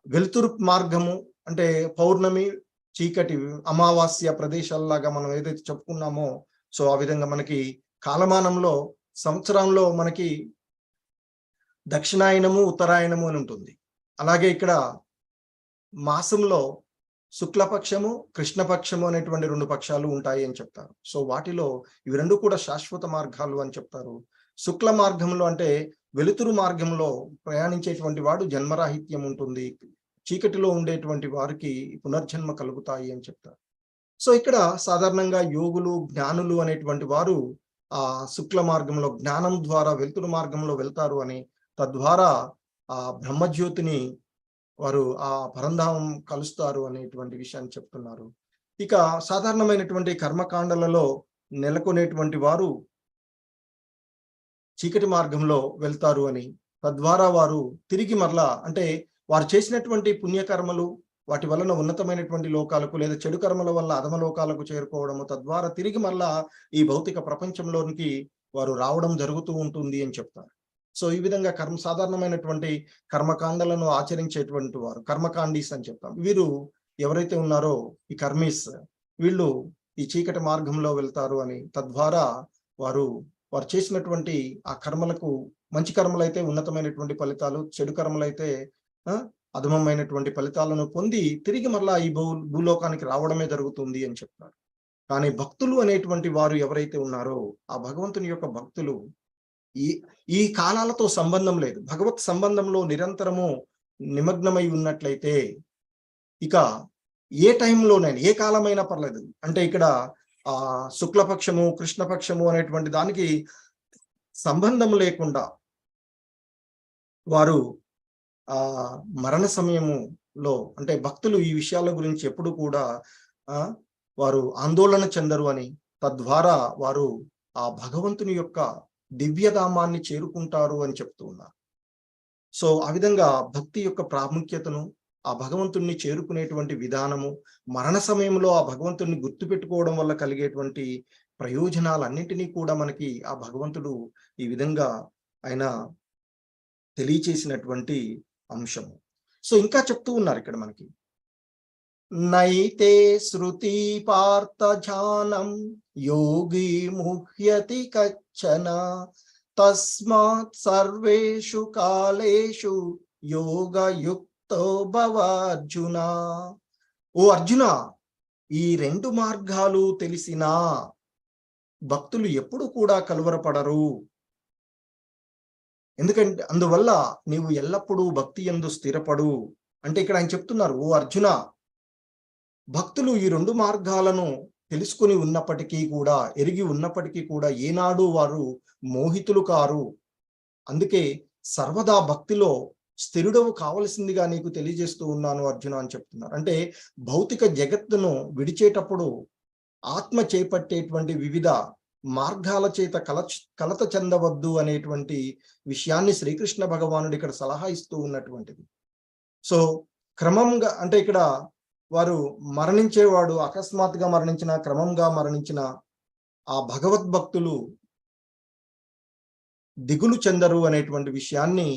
వెలుతురు మార్గము అంటే పౌర్ణమి, చీకటి, అమావాస్య ప్రదేశాల్లాగా మనం ఏదైతే చెప్పుకున్నామో, సో ఆ విధంగా మనకి కాలమానంలో సంవత్సరంలో మనకి దక్షిణాయనము, ఉత్తరాయణము అని ఉంటుంది. అలాగే ఇక్కడ మాసంలో శుక్లపక్షము, కృష్ణపక్షము అనేటువంటి రెండు పక్షాలు ఉంటాయి అని చెప్తారు. సో వాటిలో ఇవి రెండు కూడా శాశ్వత మార్గాలు అని చెప్తారు. శుక్ల మార్గంలో అంటే వెలుతురు మార్గంలో ప్రయాణించేటువంటి వాడు జన్మరాహిత్యం ఉంటుంది, చీకటిలో ఉండేటువంటి వారికి పునర్జన్మ కలుగుతాయి అని చెప్తారు. సో ఇక్కడ సాధారణంగా యోగులు, జ్ఞానులు అనేటువంటి వారు ఆ శుక్ల మార్గంలో జ్ఞానం ద్వారా వెలుతురు మార్గంలో వెళ్తారు అని, తద్వారా ఆ బ్రహ్మజ్యోతిని వారు ఆ పరంధామం కలుస్తారు అనేటువంటి విషయాన్ని చెప్తున్నారు. ఇక సాధారణమైనటువంటి కర్మకాండలలో నెలకొనేటువంటి వారు చీకటి మార్గంలో వెళ్తారు అని, తద్వారా వారు తిరిగి మరలా అంటే వారు చేసినటువంటి పుణ్యకర్మలు వాటి వలన ఉన్నతమైనటువంటి లోకాలకు లేదా చెడు కర్మల వల్ల అధమ లోకాలకు చేరుకోవడము, తద్వారా తిరిగి మరలా ఈ భౌతిక ప్రపంచంలోనికి వారు రావడం జరుగుతూ ఉంటుంది అని చెప్తారు. సో ఈ విధంగా సాధారణమైనటువంటి కర్మకాండలను ఆచరించేటువంటి వారు కర్మకాండీస్ అని చెప్తాం. వీరు ఎవరైతే ఉన్నారో ఈ కర్మీస్, వీళ్ళు ఈ చీకటి మార్గంలో వెళ్తారు అని, తద్వారా వారు వారు చేసినటువంటి ఆ కర్మలకు మంచి కర్మలైతే ఉన్నతమైనటువంటి ఫలితాలు, చెడు కర్మలైతే అధమమైనటువంటి ఫలితాలను పొంది తిరిగి మరలా ఈ భూలోకానికి రావడమే జరుగుతుంది అని చెప్తారు. కానీ భక్తులు అనేటువంటి వారు ఎవరైతే ఉన్నారో ఆ భగవంతుని యొక్క భక్తులు ఈ ఈ కాలాలతో సంబంధం లేదు, భగవత్ సంబంధంలో నిరంతరము నిమగ్నమై ఉన్నట్లయితే ఇక ఏ టైంలోనైనా ఏ కాలమైనా పర్లేదు. అంటే ఇక్కడ శుక్లపక్షము కృష్ణపక్షము అనేటువంటి దానికి సంబంధం లేకుండా వారు మరణ సమయములో అంటే భక్తులు ఈ విషయాల గురించి ఎప్పుడు కూడా వారు ఆందోళన చెందరు అని, తద్వారా వారు ఆ భగవంతుని యొక్క దివ్యధామాన్ని చేరుకుంటారు అని చెప్తూ ఉన్నారు. సో ఆ విధంగా భక్తి యొక్క ప్రాముఖ్యతను, ఆ భగవంతుణ్ణి చేరుకునేటువంటి విధానము, మరణ సమయంలో ఆ భగవంతుణ్ణి గుర్తుపెట్టుకోవడం వల్ల కలిగేటువంటి ప్రయోజనాలన్నింటినీ కూడా మనకి ఆ భగవంతుడు ఈ విధంగా ఆయన తెలియచేసినటువంటి అంశము. సో ఇంకా చెప్తూ ఉన్నారు ఇక్కడ మనకి, నైతే శృతి పార్థ ధ్యానం యోగి ముహ్యతి కచ్చన తస్మాత్ సర్వేషు కాలేషు యోగయుక్తో భవ అర్జున. ఓ అర్జున, ఈ రెండు మార్గాలు తెలిసినా భక్తులు ఎప్పుడు కూడా కలువరపడరు. ఎందుకంటే అందువల్ల నీవు ఎల్లప్పుడూ భక్తి యందు స్థిరపడు అంటే ఇక్కడ ఆయన చెప్తున్నారు, ఓ అర్జున, భక్తులు ఈ రెండు మార్గాలను తెలుసుకుని ఉన్నప్పటికీ కూడా, ఎరిగి ఉన్నప్పటికీ కూడా ఏనాడు వారు మోహితులు కారు. అందుకే సర్వదా భక్తిలో స్థిరుడవు కావలసిందిగా నీకు తెలియజేస్తూ ఉన్నాను అర్జున అని చెప్తున్నారు. అంటే భౌతిక జగత్తును విడిచేటప్పుడు ఆత్మ చేపట్టేటువంటి వివిధ మార్గాల చేత కలత చెందవద్దు అనేటువంటి విషయాన్ని శ్రీకృష్ణ భగవానుడు ఇక్కడ సలహా ఇస్తూ ఉన్నటువంటిది. సో క్రమంగా అంటే ఇక్కడ వారు మరణించేవాడు అకస్మాత్తుగా మరణించిన, క్రమంగా మరణించిన ఆ భగవద్భక్తులు దిగులు చెందరు అనేటువంటి విషయాన్ని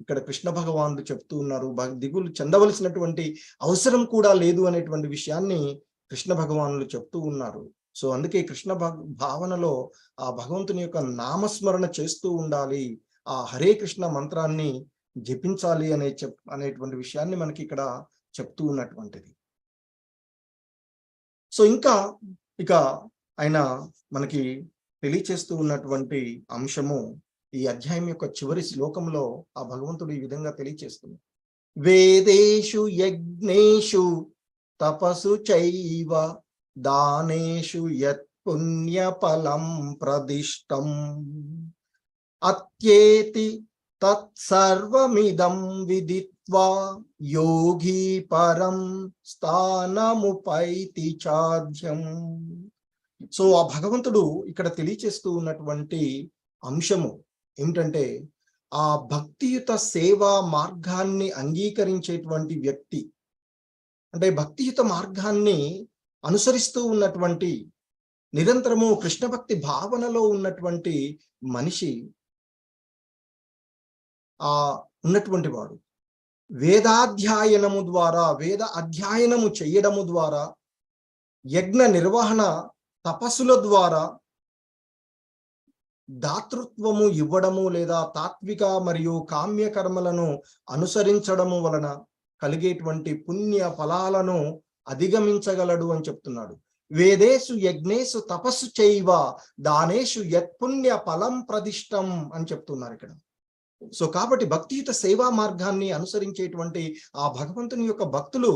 ఇక్కడ కృష్ణ భగవానుడు చెప్తూ ఉన్నారు. దిగులు చెందవలసినటువంటి అవసరం కూడా లేదు అనేటువంటి విషయాన్ని కృష్ణ భగవానులు చెప్తూ ఉన్నారు. సో అందుకే కృష్ణ భావనలో ఆ భగవంతుని యొక్క నామస్మరణ చేస్తూ ఉండాలి, ఆ హరే కృష్ణ మంత్రాన్ని జపించాలి అనేటువంటి విషయాన్ని మనకి ఇక్కడ చెప్తూ ఉన్నటువంటిది. సో ఇక ఆయన మనకి తెలియచేస్తూ ఉన్నటువంటి అంశము ఈ అధ్యాయం యొక్క చివరి శ్లోకంలో ఆ భగవంతుడు ఈ విధంగా తెలియచేస్తుంది, వేదేషు యజ్ఞేషు తపసు చైవ దానేషు యత్ పుణ్యఫలం ప్రదిష్టం అత్యేతి తత్సర్వమిదం విదిత్వా యోగి పరం స్థానముపైతి చాధ్యం. సో ఆ భగవంతుడు ఇక్కడ తెలియచేస్తూ ఉన్నటువంటి అంశము ఏమిటంటే, ఆ భక్తియుత సేవా మార్గాన్ని అంగీకరించేటువంటి వ్యక్తి అంటే భక్తియుత మార్గాన్ని అనుసరిస్తూ ఉన్నటువంటి నిరంతరము కృష్ణ భక్తి భావనలో ఉన్నటువంటి మనిషి ఉన్నటువంటి వాడు వేదాధ్యయనము ద్వారా, వేద అధ్యయనము చెయ్యడము ద్వారా, యజ్ఞ నిర్వహణ తపస్సుల ద్వారా, దాతృత్వము ఇవ్వడము లేదా తాత్విక మరియు కామ్య కర్మలను అనుసరించడము వలన కలిగేటువంటి పుణ్య ఫలాలను అధిగమించగలడు అని చెప్తున్నాడు. వేదేషు యజ్ఞేషు తపస్సు చైవ దానేషు యత్పుణ్య ఫలం ప్రదిష్టం అని చెప్తున్నారు ఇక్కడ. సో కాబట్టి భక్తియుత సేవా మార్గాన్ని అనుసరించేటువంటి ఆ భగవంతుని యొక్క భక్తులు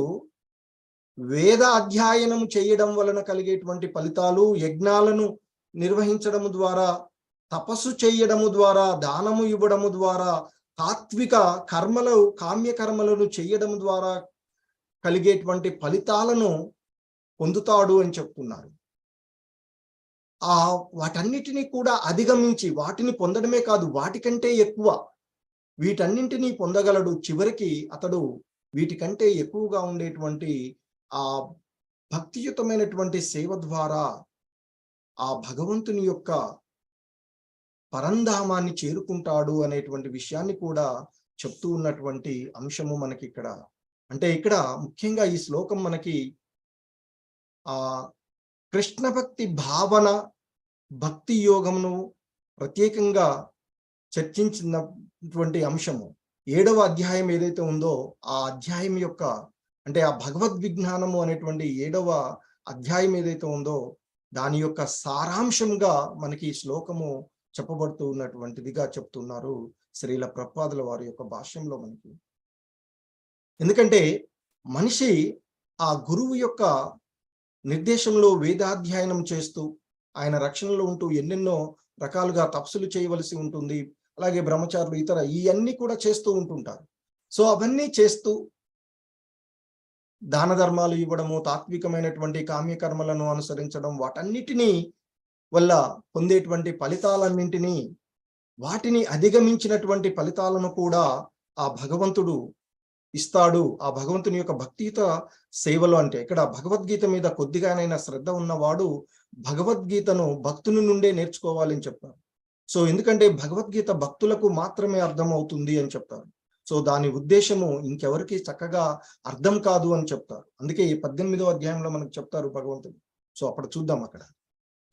వేద అధ్యయనం చేయడం వలన కలిగేటువంటి ఫలితాలు, యజ్ఞాలను నిర్వహించడము ద్వారా, తపస్సు చేయడము ద్వారా, దానము ఇవ్వడము ద్వారా, తాత్విక కర్మలు, కామ్య కర్మలను చేయడం ద్వారా కలిగేటువంటి ఫలితాలను పొందుతాడు అని చెప్తున్నారు. వాటన్నిటినీ కూడా అధిగమించి వాటిని పొందడమే కాదు, వాటికంటే ఎక్కువ వీటన్నింటినీ పొందగలడు. చివరికి అతడు వీటికంటే ఎక్కువగా ఉండేటువంటి ఆ భక్తియుతమైనటువంటి సేవ ద్వారా ఆ భగవంతుని యొక్క పరంధామాన్ని చేరుకుంటాడు అనేటువంటి విషయాన్ని కూడా చెప్తూ ఉన్నటువంటి అంశము మనకి ఇక్కడ. అంటే ఇక్కడ ముఖ్యంగా ఈ శ్లోకం మనకి ఆ కృష్ణ భక్తి భావన, భక్తి యోగమును ప్రత్యేకంగా చర్చించినటువంటి అంశము. 7వ అధ్యాయం ఏదైతే ఉందో ఆ అధ్యాయం యొక్క, అంటే ఆ భగవద్విజ్ఞానము అనేటువంటి 7వ అధ్యాయం ఏదైతే ఉందో దాని యొక్క సారాంశంగా మనకి ఈ శ్లోకము చెప్పబడుతూ ఉన్నటువంటిదిగా చెప్తున్నారు శ్రీల ప్రభుపాదుల వారి యొక్క భాష్యంలో మనకి. ఎందుకంటే మనిషి ఆ గురువు యొక్క నిర్దేశంలో వేదాధ్యయనం చేస్తూ ఆయన రక్షణలో ఉంటూ ఎన్నెన్నో రకాలుగా తపస్సులు చేయవలసి ఉంటుంది. అలాగే బ్రహ్మచారులు ఇతర ఇవన్నీ కూడా చేస్తూ ఉంటుంటారు. సో అవన్నీ చేస్తూ దాన ధర్మాలు ఇవ్వడము, తాత్వికమైనటువంటి కామ్యకర్మలను అనుసరించడం, వాటన్నిటినీ వల్ల పొందేటువంటి ఫలితాలన్నింటినీ, వాటిని అధిగమించినటువంటి ఫలితాలను కూడా ఆ భగవంతుడు ఇస్తాడు. ఆ భగవంతుని యొక్క భక్తియుత సేవలు, అంటే ఇక్కడ భగవద్గీత మీద కొద్దిగానైనా శ్రద్ధ ఉన్నవాడు భగవద్గీతను భక్తుని నుండే నేర్చుకోవాలని చెప్తారు. సో ఎందుకంటే భగవద్గీత భక్తులకు మాత్రమే అర్థం అవుతుంది అని చెప్తారు. సో దాని ఉద్దేశము ఇంకెవరికి చక్కగా అర్థం కాదు అని చెప్తారు. అందుకే ఈ 18వ అధ్యాయంలో మనకు చెప్తారు భగవంతుడు. సో అప్పుడు చూద్దాం అక్కడ.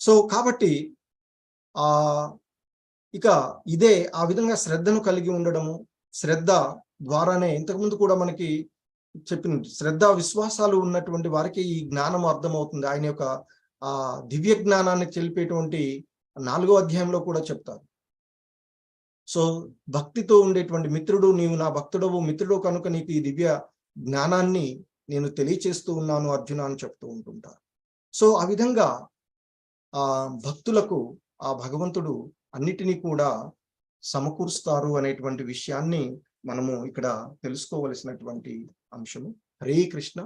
సో కాబట్టి ఇక ఇదే ఆ విధంగా శ్రద్ధను కలిగి ఉండడము, శ్రద్ధ ద్వారానే ఇంతకుముందు కూడా మనకి చెప్పిన శ్రద్ధ విశ్వాసాలు ఉన్నటువంటి వారికి ఈ జ్ఞానం అర్థమవుతుంది. ఆయన యొక్క దివ్య జ్ఞానాన్ని తెలిపేటువంటి 4వ అధ్యాయంలో కూడా చెప్తారు. సో భక్తితో ఉండేటువంటి మిత్రుడు, నీవు నా భక్తుడవు, మిత్రుడు కనుక నీకు ఈ దివ్య జ్ఞానాన్ని నేను తెలియచేస్తూ ఉన్నాను అర్జున అని చెప్తూ ఉంటుంటారు. సో ఆ విధంగా భక్తులకు ఆ భగవంతుడు అన్నిటినీ కూడా సమకూరుస్తారు అనేటువంటి విషయాన్ని మనము ఇక్కడ తెలుసుకోవలసినటువంటి అంశము. హరే కృష్ణ.